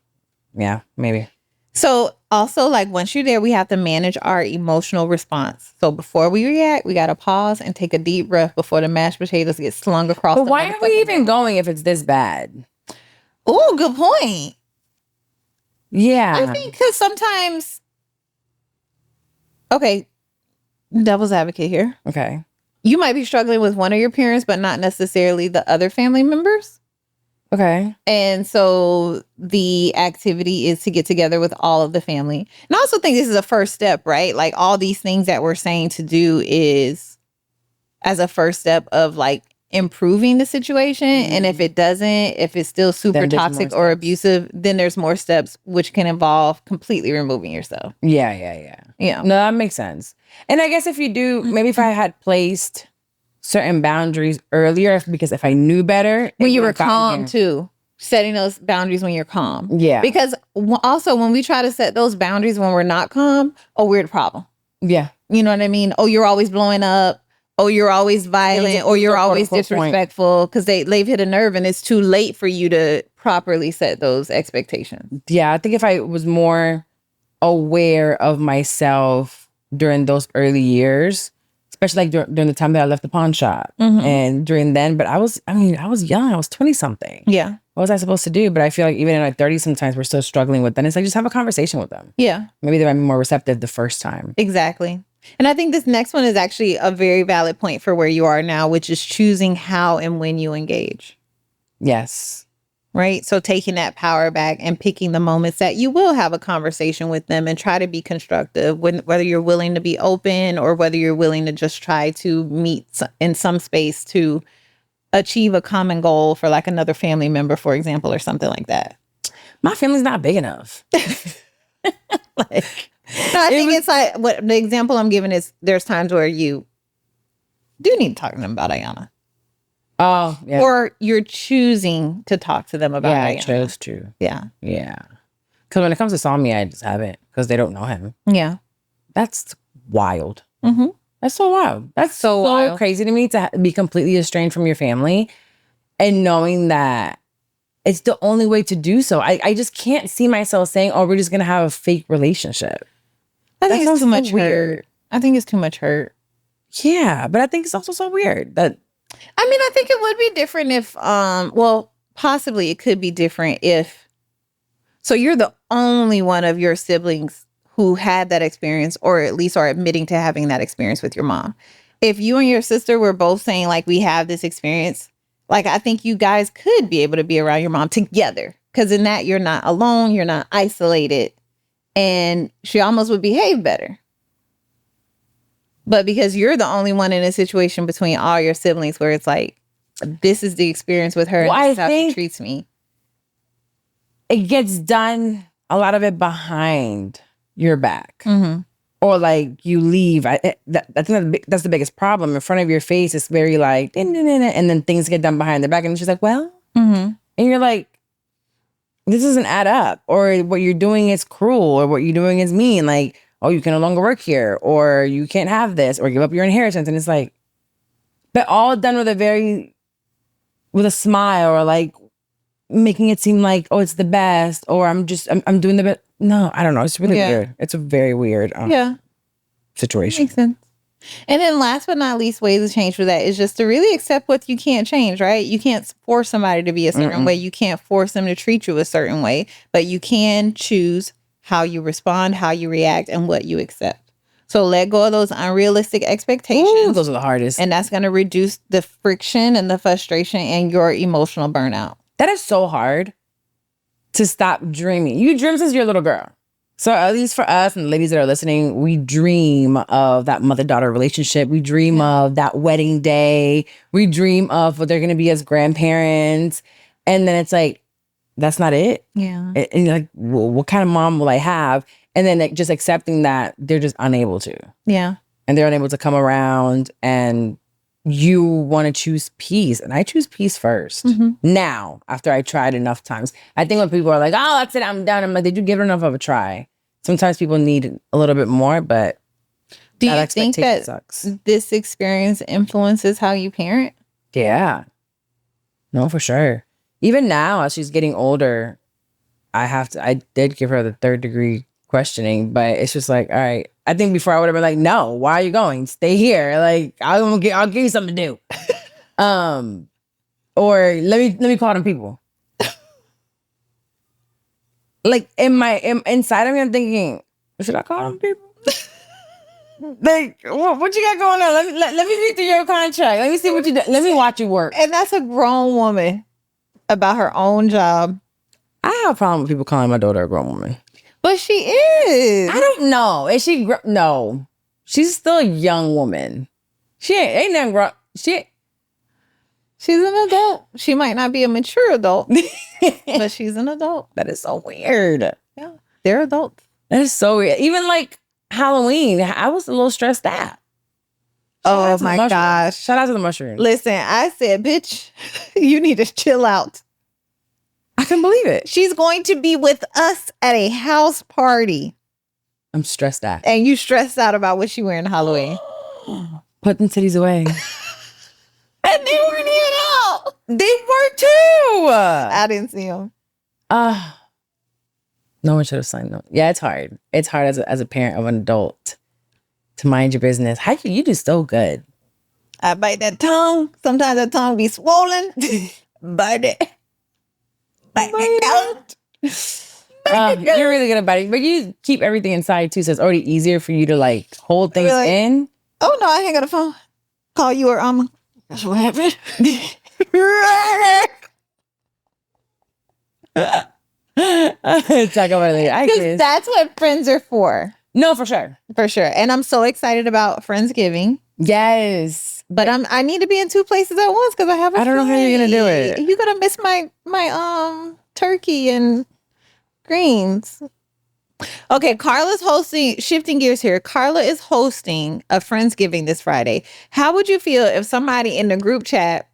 yeah, maybe. So also, like once you're there, we have to manage our emotional response. So before we react, we got to pause and take a deep breath before the mashed potatoes get slung across. But why are we even going if it's this bad? Oh, good point. Yeah. I think because sometimes, okay, devil's advocate here. Okay. You might be struggling with one of your parents, but not necessarily the other family members. Okay. And so the activity is to get together with all of the family. And I also think this is a first step, right? Like all these things that we're saying to do is as a first step of like improving the situation. And if it doesn't, if it's still super toxic or abusive, then there's more steps, which can involve completely removing yourself. Yeah. Yeah. No, that makes sense. And I guess if you do, maybe if I had placed certain boundaries earlier, because if I knew better. When you were calm too. Setting those boundaries when you're calm. Yeah. Because also when we try to set those boundaries when we're not calm, oh, we're the problem. Yeah. You know what I mean? Oh, you're always blowing up. Oh, you're always violent. Or you're always disrespectful. Because they've hit a nerve and it's too late for you to properly set those expectations. Yeah. I think if I was more aware of myself during those early years, especially like during the time that I left the pawn shop and during then. But I was young. I was 20 something. Yeah. What was I supposed to do? But I feel like even in our 30s, sometimes we're still struggling with them. It's like, just have a conversation with them. Yeah. Maybe they might be more receptive the first time. Exactly. And I think this next one is actually a very valid point for where you are now, which is choosing how and when you engage. Yes. Right. So taking that power back and picking the moments that you will have a conversation with them and try to be constructive, whether you're willing to be open or whether you're willing to just try to meet in some space to achieve a common goal for like another family member, for example, or something like that. My family's not big enough. No, I think it's like what the example I'm giving is there's times where you do need to talk to them about Ayana. Oh, yeah. Or you're choosing to talk to them about Ayana. I chose to. Yeah. Yeah. Because when it comes to Salmi, I just haven't because they don't know him. Yeah. That's wild. Mm-hmm. That's so wild. That's so wild. Crazy to me to be completely estranged from your family and knowing that it's the only way to do so. I just can't see myself saying, oh, we're just going to have a fake relationship. I think it's too much weird. hurt. I think it's too much hurt. Yeah, but I think it's also so weird that. I mean, I think it would be different if, well, possibly it could be different if. So you're the only one of your siblings who had that experience, or at least are admitting to having that experience with your mom. If you and your sister were both saying like, we have this experience, like, I think you guys could be able to be around your mom together. Because in that, you're not alone. You're not isolated. And she almost would behave better. But because you're the only one in a situation between all your siblings where it's like, this is the experience with her. Well, and this is I how think she treats me. It gets done, a lot of it behind your back. Mm-hmm. Or like you leave. I think that's the biggest problem. In front of your face, it's very like, and then things get done behind the back. And she's like, well, and you're like, this doesn't add up. Or what you're doing is cruel. Or what you're doing is mean. Like, oh, you can no longer work here. Or you can't have this. Or give up your inheritance. And it's like, but all done with a smile or like making it seem like, oh, it's the best. Or I'm doing the best. No, I don't know. It's really weird. It's a very weird situation. Makes sense. And then last but not least, ways to change for that is just to really accept what you can't change, right? You can't force somebody to be a certain way. You can't force them to treat you a certain way, but you can choose how you respond, how you react, and what you accept. So let go of those unrealistic expectations. Ooh, those are the hardest. And that's going to reduce the friction and the frustration and your emotional burnout. That is so hard to stop dreaming. You dream since you're a little girl. So at least for us and the ladies that are listening, we dream of that mother-daughter relationship. We dream of that wedding day. We dream of what they're going to be as grandparents. And then it's like, that's not it. Yeah. And you're like, well, what kind of mom will I have? And then just accepting that they're just unable to. Yeah. And they're unable to come around, and you want to choose peace. And I choose peace first. Now, after I tried enough times. I think when people are like, oh, that's it, I'm done. I'm like, did you give it enough of a try? Sometimes people need a little bit more, but do you think that sucks. This experience influences how you parent? Yeah. No, for sure. Even now, as she's getting older, I did give her the 3rd degree questioning, but it's just like, all right. I think before I would have been like, no, why are you going? Stay here. Like, I'll give you something to do. Or let me call them people. Like inside of me, I'm thinking, should I call them people? Like, what you got going on? Let me read through your contract. Let me see what you do. Let me watch you work. And that's a grown woman about her own job. I have a problem with people calling my daughter a grown woman. But she is. I don't know. Is she? No, she's still a young woman. She ain't nothing grown. She's an adult. She might not be a mature adult, but she's an adult. That is so weird. Yeah, they're adults. That is so weird. Even like Halloween, I was a little stressed out. Oh my gosh! Shout out to the mushrooms. Listen, I said, bitch, you need to chill out. I couldn't believe it. She's going to be with us at a house party. I'm stressed out. And you stressed out about what she wearing Halloween. Put them titties away. And they weren't here at all. They were too. I didn't see them. No one should have signed them. Yeah, it's hard. It's hard as a parent of an adult to mind your business. How you do so good. I bite that tongue. Sometimes that tongue be swollen. Bite it. Bite it out. You're really good about it, but you keep everything inside too, so it's already easier for you to like hold things Like, in. oh no, I hang up the phone. Call you or that's what happened. Talk about it later. I guess. That's what friends are for. No, for sure. For sure. And I'm so excited about Friendsgiving. Yes. But I need to be in two places at once because I have a I don't know how you're gonna do flight. it. You're gonna miss my turkey and greens. Okay, Carla's hosting, shifting gears here. Carla is hosting a Friendsgiving this Friday. How would you feel if somebody in the group chat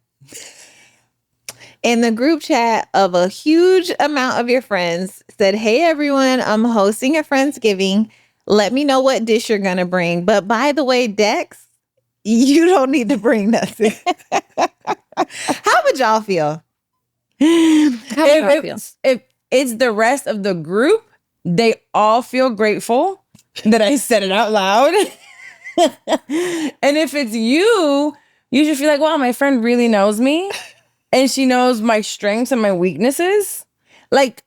of a huge amount of your friends said, "Hey everyone, I'm hosting a Friendsgiving. Let me know what dish you're gonna bring. But by the way, Dex, you don't need to bring nothing." How would y'all feel? If it's the rest of the group, they all feel grateful that I said it out loud. And if it's you should feel like, wow, my friend really knows me and she knows my strengths and my weaknesses. Like,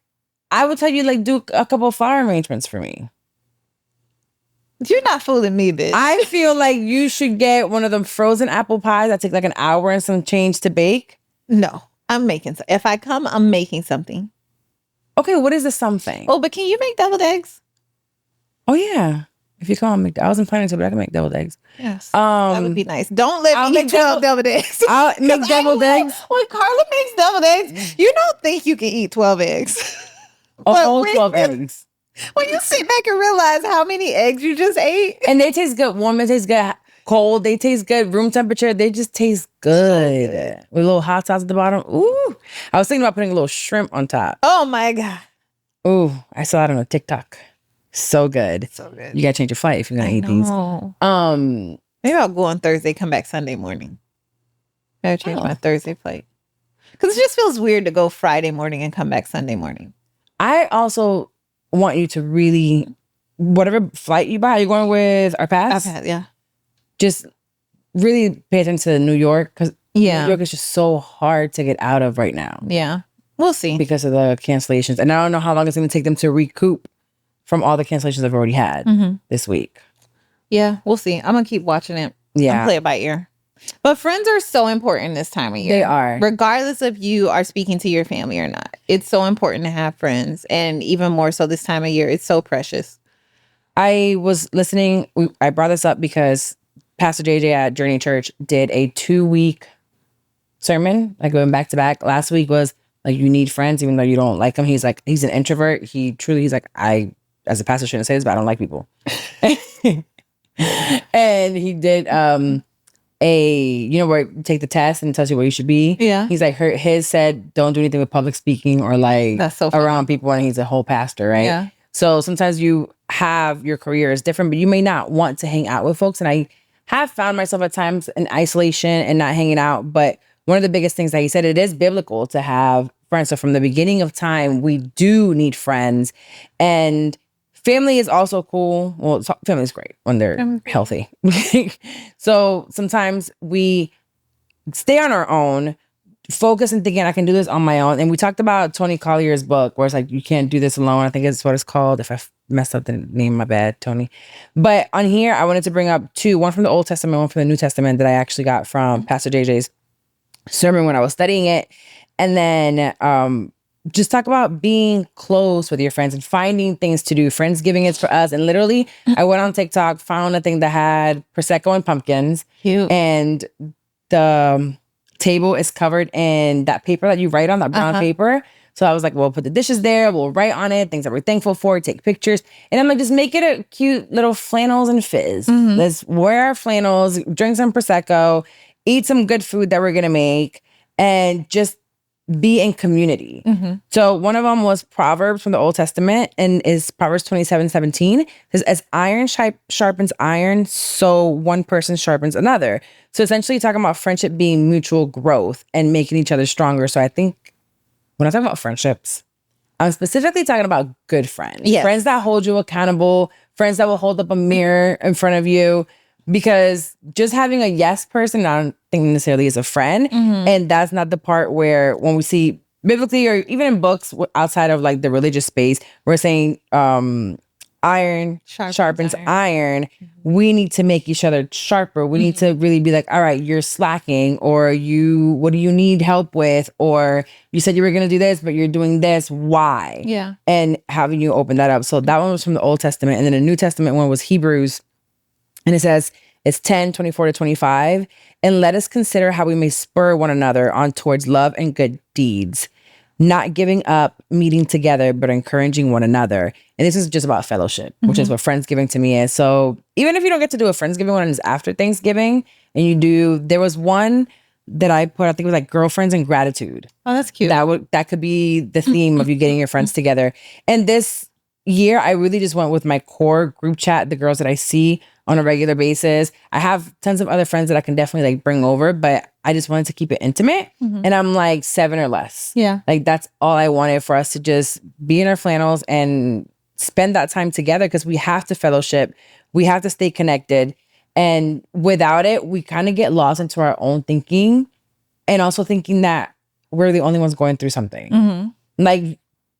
I would tell you, like, do a couple of flower arrangements for me. You're not fooling me, bitch. I feel like you should get one of them frozen apple pies that take like an hour and some change to bake. No, I'm making. If I come, I'm making something. Okay, what is the something? Oh, but can you make deviled eggs? Oh yeah. If you come, I'll make. I wasn't planning to, but I can make deviled eggs. Yes, that would be nice. Don't let I'll me make eat deviled eggs. I'll make deviled eggs. When Carla makes deviled eggs, you don't think you can eat 12 eggs. All 12 eggs. When you sit back and realize how many eggs you just ate. And they taste good. Warm, they taste good. Cold, they taste good. Room temperature, they just taste good. With a little hot sauce at the bottom. Ooh. I was thinking about putting a little shrimp on top. Oh my God. Ooh, I saw that on a TikTok. So good. So good. You gotta change your flight if you're gonna eat these. Maybe I'll go on Thursday, come back Sunday morning. Maybe change my Thursday flight. Because it just feels weird to go Friday morning and come back Sunday morning. I also want you to really, whatever flight you buy, you're going with our pass? Yeah. Just really pay attention to New York, because New York is just so hard to get out of right now. Yeah. We'll see. Because of the cancellations. And I don't know how long it's going to take them to recoup from all the cancellations they've already had this week. Yeah, we'll see. I'm going to keep watching it. Yeah. And play it by ear. But friends are so important this time of year. They are. Regardless if you are speaking to your family or not. It's so important to have friends. And even more so this time of year. It's so precious. I was listening. I brought this up because Pastor JJ at Journey Church did a 2-week sermon, like going back to back. Last week was like, you need friends, even though you don't like them. He's like, he's an introvert. He's like, I, as a pastor, shouldn't say this, but I don't like people. And he did where you take the test and it tells you where you should be. Yeah. He's like, his said, don't do anything with public speaking or like That's so funny. around people. And he's a whole pastor, right? Yeah. So sometimes you have your career is different, but you may not want to hang out with folks. And I have found myself at times in isolation and not hanging out. But one of the biggest things that he said, it is biblical to have friends. So from the beginning of time, we do need friends. And family is also cool. Well, family is great when they're healthy. So sometimes we stay on our own, focus and thinking I can do this on my own. And we talked about Tony Collier's book where it's like, you can't do this alone. I think it's what it's called. If I messed up the name, my bad, Tony. But on here, I wanted to bring up two, one from the Old Testament, one from the New Testament that I actually got from Pastor JJ's sermon when I was studying it. And then just talk about being close with your friends and finding things to do. Friendsgiving is for us. And literally, I went on TikTok, found a thing that had Prosecco and pumpkins. Cute. And the table is covered in that paper that you write on, that brown paper. So I was like, well, put the dishes there. We'll write on it, things that we're thankful for, take pictures. And I'm like, just make it a cute little flannels and fizz. Let's wear our flannels, drink some Prosecco, eat some good food that we're going to make, and just be in community. So one of them was Proverbs from the Old Testament, and is Proverbs 27:17. It says, as iron sharpens iron, so one person sharpens another. So essentially talking about friendship being mutual growth and making each other stronger. So I think when I talk about friendships, I'm specifically talking about good friends. Yes. Friends that hold you accountable, friends that will hold up a mirror in front of you. Because just having a yes person, I don't think necessarily is a friend. And that's not the part where when we see biblically or even in books outside of like the religious space, we're saying iron sharpens iron. We need to make each other sharper. We need to really be like, all right, you're slacking, or what do you need help with? Or you said you were going to do this, but you're doing this. Why? Yeah. And having you open that up. So that one was from the Old Testament. And then the New Testament one was Hebrews. And it says, it's 10:24-25. And let us consider how we may spur one another on towards love and good deeds, not giving up meeting together, but encouraging one another. And this is just about fellowship, which is what Friendsgiving to me is. So even if you don't get to do a Friendsgiving one, it's after Thanksgiving, and there was one that I put, I think it was like girlfriends and gratitude. Oh, that's cute. That could be the theme of you getting your friends together. And this year, I really just went with my core group chat, the girls that I see on a regular basis. I have tons of other friends that I can definitely like bring over, but I just wanted to keep it intimate. And I'm like 7 or less. Yeah. Like that's all I wanted, for us to just be in our flannels and spend that time together, because we have to fellowship. We have to stay connected. And without it, we kind of get lost into our own thinking, and also thinking that we're the only ones going through something. Like,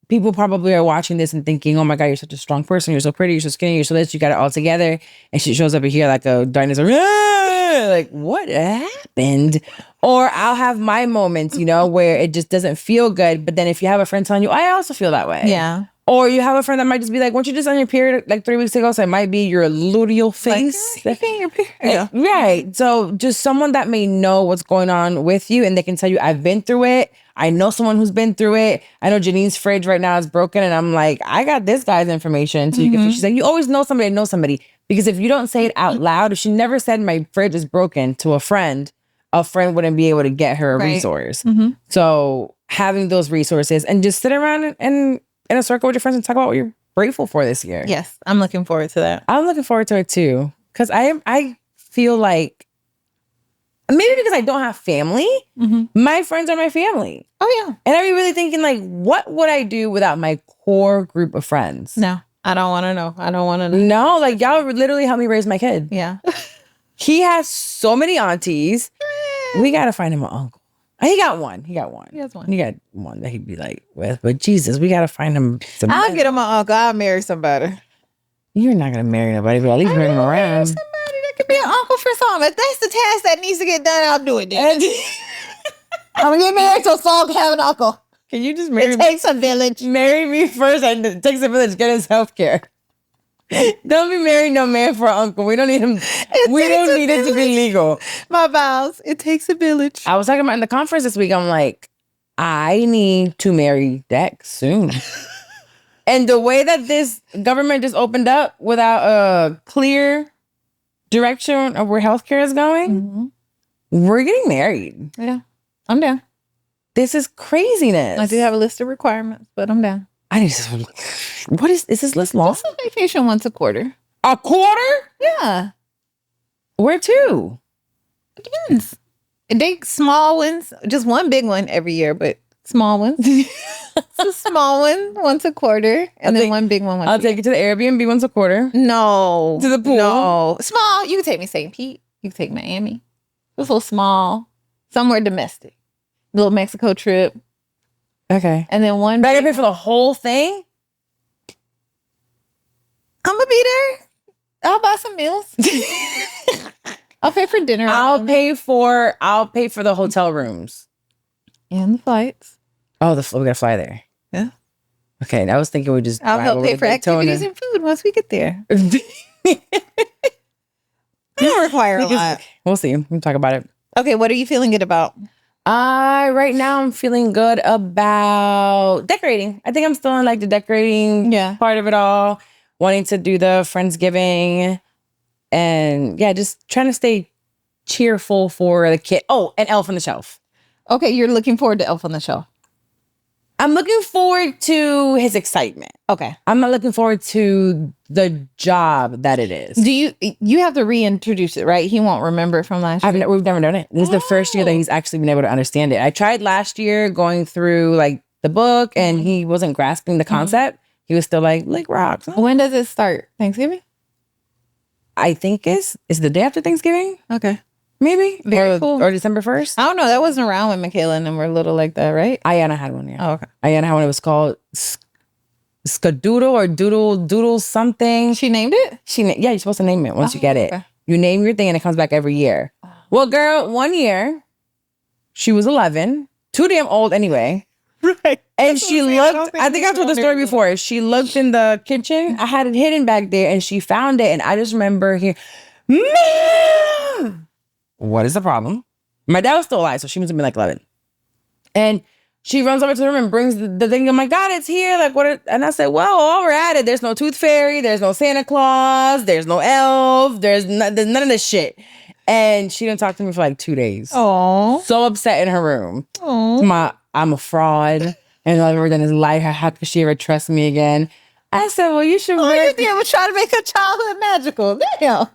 people probably are watching this and thinking, oh my God, you're such a strong person. You're so pretty. You're so skinny. You're so this. You got it all together. And she shows up here like a dinosaur. Like, what happened? Or I'll have my moments, where it just doesn't feel good. But then if you have a friend telling you, I also feel that way. Yeah. Or you have a friend that might just be like, weren't you just on your period like 3 weeks ago? So it might be your luteal face. Like, your period. Yeah. Right. So just someone that may know what's going on with you, and they can tell you, I've been through it. I know someone who's been through it. I know Janine's fridge right now is broken, and I'm like, I got this guy's information. So you can, she's like, you always know somebody that knows somebody. Because if you don't say it out loud, if she never said my fridge is broken to a friend wouldn't be able to get her a resource. So having those resources, and just sit around and in a circle with your friends and talk about what you're grateful for this year. Yes, I'm looking forward to that. I'm looking forward to it too. Because I feel like, maybe because I don't have family, my friends are my family. Oh, yeah. And I'd be really thinking, like, what would I do without my core group of friends? No, I don't want to know. I don't want to know. No, like, y'all literally helped me raise my kid. Yeah. He has so many aunties. We got to find him an uncle. He got one. He has one. He got one that he'd be like with. But Jesus, we got to find him some. I'll get him an uncle. I'll marry somebody. You're not going to marry nobody, but at least bring him around. Somebody that could be an uncle for some. If that's the task that needs to get done, I'll do it then. I'm going to get married so Saul can have an uncle. Can you just marry It me? takes a village. Marry me first, and it takes a village. Get his health care. Don't be marrying no man for an uncle. We don't need him. We don't need it to be legal. My vows. It takes a village. I was talking about in the conference this week. I'm like, I need to marry Dex soon. And the way that this government just opened up without a clear direction of where healthcare is going, we're getting married. Yeah, I'm down. This is craziness. I do have a list of requirements, but I'm down. I need to. What is this list long? Just a vacation once a quarter. A quarter? Yeah. Where to? It depends. They small ones, just one big one every year, but small ones. It's a small one once a quarter, and then one big one once I'll take it to the Airbnb once a quarter. No. To the pool? No. Small. You can take me St. Pete. You can take Miami. Just a little small. Somewhere domestic. Little Mexico trip. Okay. And then one. But I gotta pay for the whole thing? I'm gonna be there. I'll buy some meals. I'll pay for dinner. I'll pay for the hotel rooms. And the flights. Oh, we gotta fly there. Yeah. Okay, I was thinking we just. I'll help pay for activities and food once we get there. It don't require a lot. We'll see. We'll talk about it. Okay, what are you feeling good about? Right now I'm feeling good about decorating. I think I'm still in like the decorating part of it all. Wanting to do the Friendsgiving, and just trying to stay cheerful for the kid. Oh, and Elf on the Shelf. Okay, you're looking forward to Elf on the Shelf. I'm looking forward to his excitement. Okay. I'm not looking forward to the job that it is. Do you have to reintroduce it, right? He won't remember it from last year. We've never done it. This is the first year that he's actually been able to understand it. I tried last year going through like the book and he wasn't grasping the concept, he was still like, lick rocks. When does it start? Thanksgiving? I think is the day after Thanksgiving? Okay. Maybe. Very cool. Or December 1st. I don't know. That wasn't around when Michaela and them were little like that, right? Ayana had one, yeah. Oh, okay. Ayana had one. It was called Skadoodle or Doodle something. She named it? Yeah, you're supposed to name it once you get it. Okay. You name your thing and it comes back every year. Well, girl, 1 year, she was 11, too damn old anyway. Right. And she looked, I think I told the story before. She looked in the kitchen. I had it hidden back there and she found it. And I just remember hearing, Mom! What is the problem? My dad was still alive, so she must have been like 11. And she runs over to the room and brings the thing. I'm like, God, it's here. Like, what? And I said, well, while we're at it, there's no tooth fairy. There's no Santa Claus. There's no elf. There's none of this shit. And she didn't talk to me for like 2 days. Oh. So upset in her room. Oh. I'm a fraud. And I've ever done is lie her. How could she ever trust me again? I said, well, you should work. You were trying to make her childhood magical. Damn.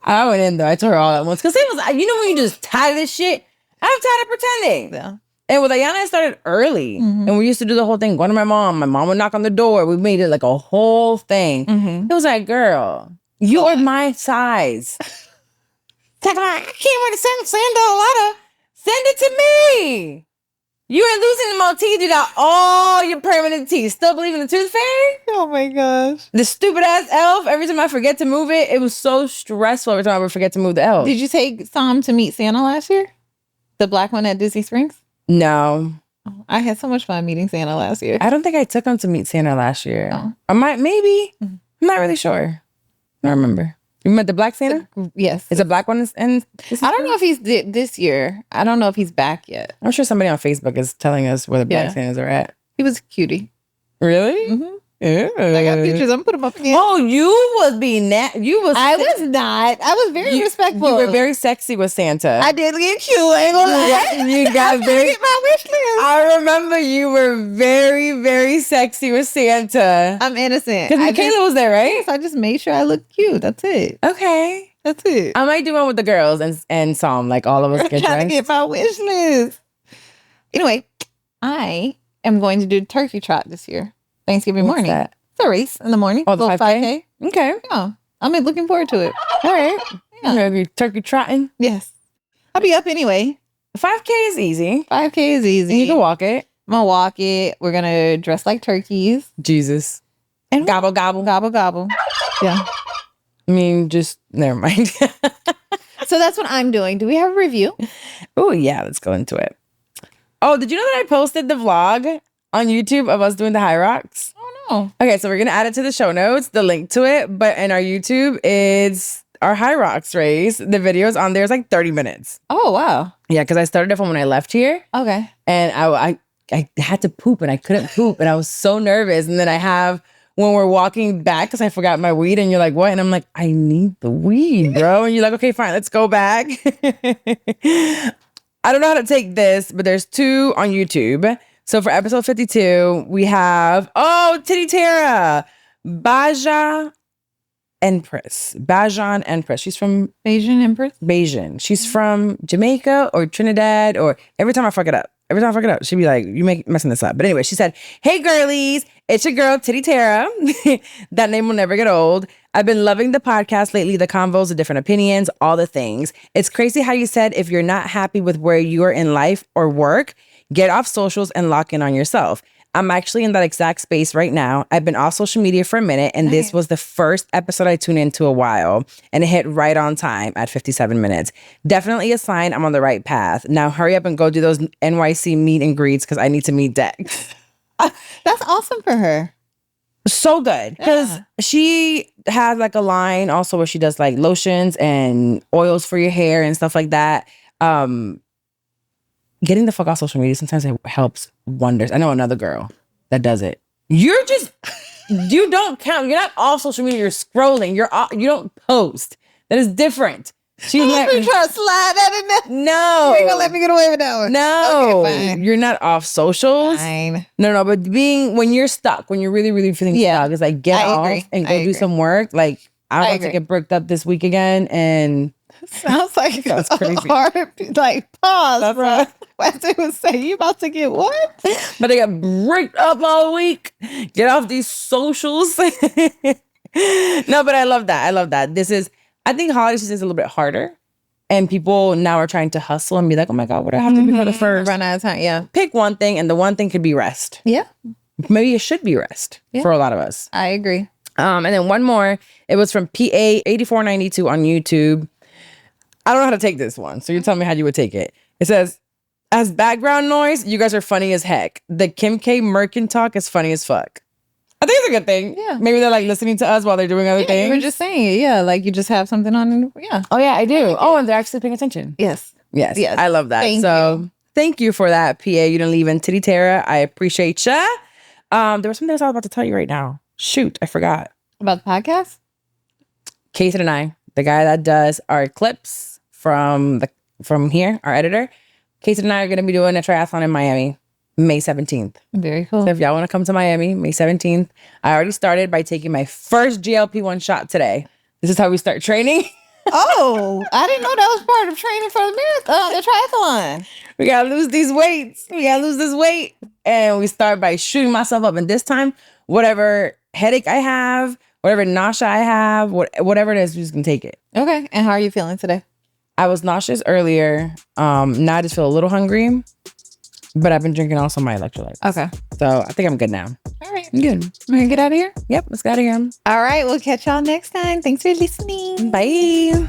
I went in though. I told her all at once. Because it was, when you just tired of this shit, I'm tired of pretending. Yeah. And with Ayana, it started early. And we used to do the whole thing, going to my mom. My mom would knock on the door. We made it like a whole thing. It was like, girl, you are my size. Talking about, I can't wait to send Santa a letter. Send it to me. You ain't losing them all teeth. You got all your permanent teeth. Still believe in the tooth fairy? Oh my gosh. The stupid ass elf. Every time I forget to move it, it was so stressful every time I would forget to move the elf. Did you take Sam to meet Santa last year? The black one at Disney Springs? No. I had so much fun meeting Santa last year. I don't think I took him to meet Santa last year. Oh. I might, maybe. I'm not really sure. I don't remember. You met the black Santa? Yes. Is a black one? And I don't know if he's this year. I don't know if he's back yet. I'm sure somebody on Facebook is telling us where the black Santas are at. He was a cutie. Really? Mm-hmm. Yeah. I got pictures. I'm gonna put them up again. Oh, you was being I was not. I was very respectful. You were very sexy with Santa. I did get cute. I ain't gonna lie. You got very. Get my wish list. I remember you were very, very sexy with Santa. I'm innocent. Because Michaela was there, right? Yes, I just made sure I looked cute. That's it. Okay. That's it. I might do one with the girls and Psalm, like all of us get trying dressed. to get my wish list. Anyway, I am going to do turkey trot this year. Thanksgiving What's morning. that? It's a race in the morning. Oh, the Little 5K? Okay. Yeah. I'm looking forward to it. All right. Yeah. You're gonna be turkey trotting. Yes. I'll be up anyway. 5K is easy. 5K is easy. And you can walk it. I'm gonna walk it. We're gonna dress like turkeys. Jesus. And Gobble, gobble. gobble, gobble. Yeah. I mean, just never mind. So that's what I'm doing. Do we have a review? Oh, yeah. Let's go into it. Oh, did you know that I posted the vlog on YouTube of us doing the high rocks? Oh, no. Okay, so we're going to add it to the show notes, the link to it. But in our YouTube, it's our high rocks race. The video's on there. It's like 30 minutes. Oh, wow. Yeah, because I started it from when I left here. Okay. And I had to poop and I couldn't poop. And I was so nervous. And then I have when we're walking back because I forgot my weed. And you're like, what? And I'm like, I need the weed, bro. And you're like, okay, fine, let's go back. I don't know how to take this, but there's 2 on YouTube. So for episode 52, we have, Titty Tara, Bajan Empress. She's from Asian Empress? Bajan. She's from Jamaica or Trinidad, or every time I fuck it up, she'd be like, you messing this up. But anyway, she said, hey girlies, it's your girl, Titty Tara. That name will never get old. I've been loving the podcast lately, the convos, the different opinions, all the things. It's crazy how you said if you're not happy with where you are in life or work, get off socials and lock in on yourself. I'm actually in that exact space right now. I've been off social media for a minute, and this was the first episode I tuned into a while, and it hit right on time at 57 minutes. Definitely a sign I'm on the right path. Now hurry up and go do those NYC meet and greets because I need to meet Dex. That's awesome for her. So good. Because she has like a line also where she does like lotions and oils for your hair and stuff like that. Getting the fuck off social media sometimes it helps wonders. I know another girl that does it. You don't count. You're not off social media. You're scrolling. You don't post. That is different. She's I'm trying to slide that in there. No. You ain't gonna let me get away with that one. No. Okay, fine. You're not off socials. Fine. No, but when you're stuck, when you're really, really feeling stuck, it's like get off and go do some work. Like, I don't want to get bricked up this week again and Sounds like That's a crazy. hard, like, pause, That's bro. right. What they would say, you about to get what? But they got break up all week. Get off these socials. No, but I love that. I love that. I think holiday season is a little bit harder. And people now are trying to hustle and be like, oh my God, what do I have to do for the first? Run out of time, yeah. Pick one thing, and the one thing could be rest. Yeah, Maybe it should be rest for a lot of us. I agree. And then one more. It was from PA8492 on YouTube. I don't know how to take this one. So you tell me how you would take it. It says, as background noise, you guys are funny as heck. The Kim K. Merkin talk is funny as fuck. I think it's a good thing. Yeah. Maybe they're like listening to us while they're doing other You things. were just saying it, yeah. Like you just have something on, yeah. Oh, yeah, I do. Oh, and they're actually paying attention. Yes. Yes. Yes. I love that. Thank you for that, PA. You didn't leave in Titty Terra. I appreciate ya. There was something else I was about to tell you right now. Shoot, I forgot. About the podcast? Casey and I, the guy that does our clips from here, our editor, Casey and I are going to be doing a triathlon in Miami, May 17th. Very cool. So if y'all want to come to Miami, May 17th, I already started by taking my first GLP-1 shot today. This is how we start training. Oh, I didn't know that was part of training for the marathon, the triathlon. We got to lose these weights. We got to lose this weight. And we start by shooting myself up. And this time, whatever headache I have, whatever nausea I have, whatever it is, we're just going to take it. Okay. And how are you feeling today? I was nauseous earlier. Now I just feel a little hungry. But I've been drinking also my electrolytes. Okay. So I think I'm good now. All right. I'm good. We're going to get out of here? Yep, let's get out of here. All right. We'll catch y'all next time. Thanks for listening. Bye.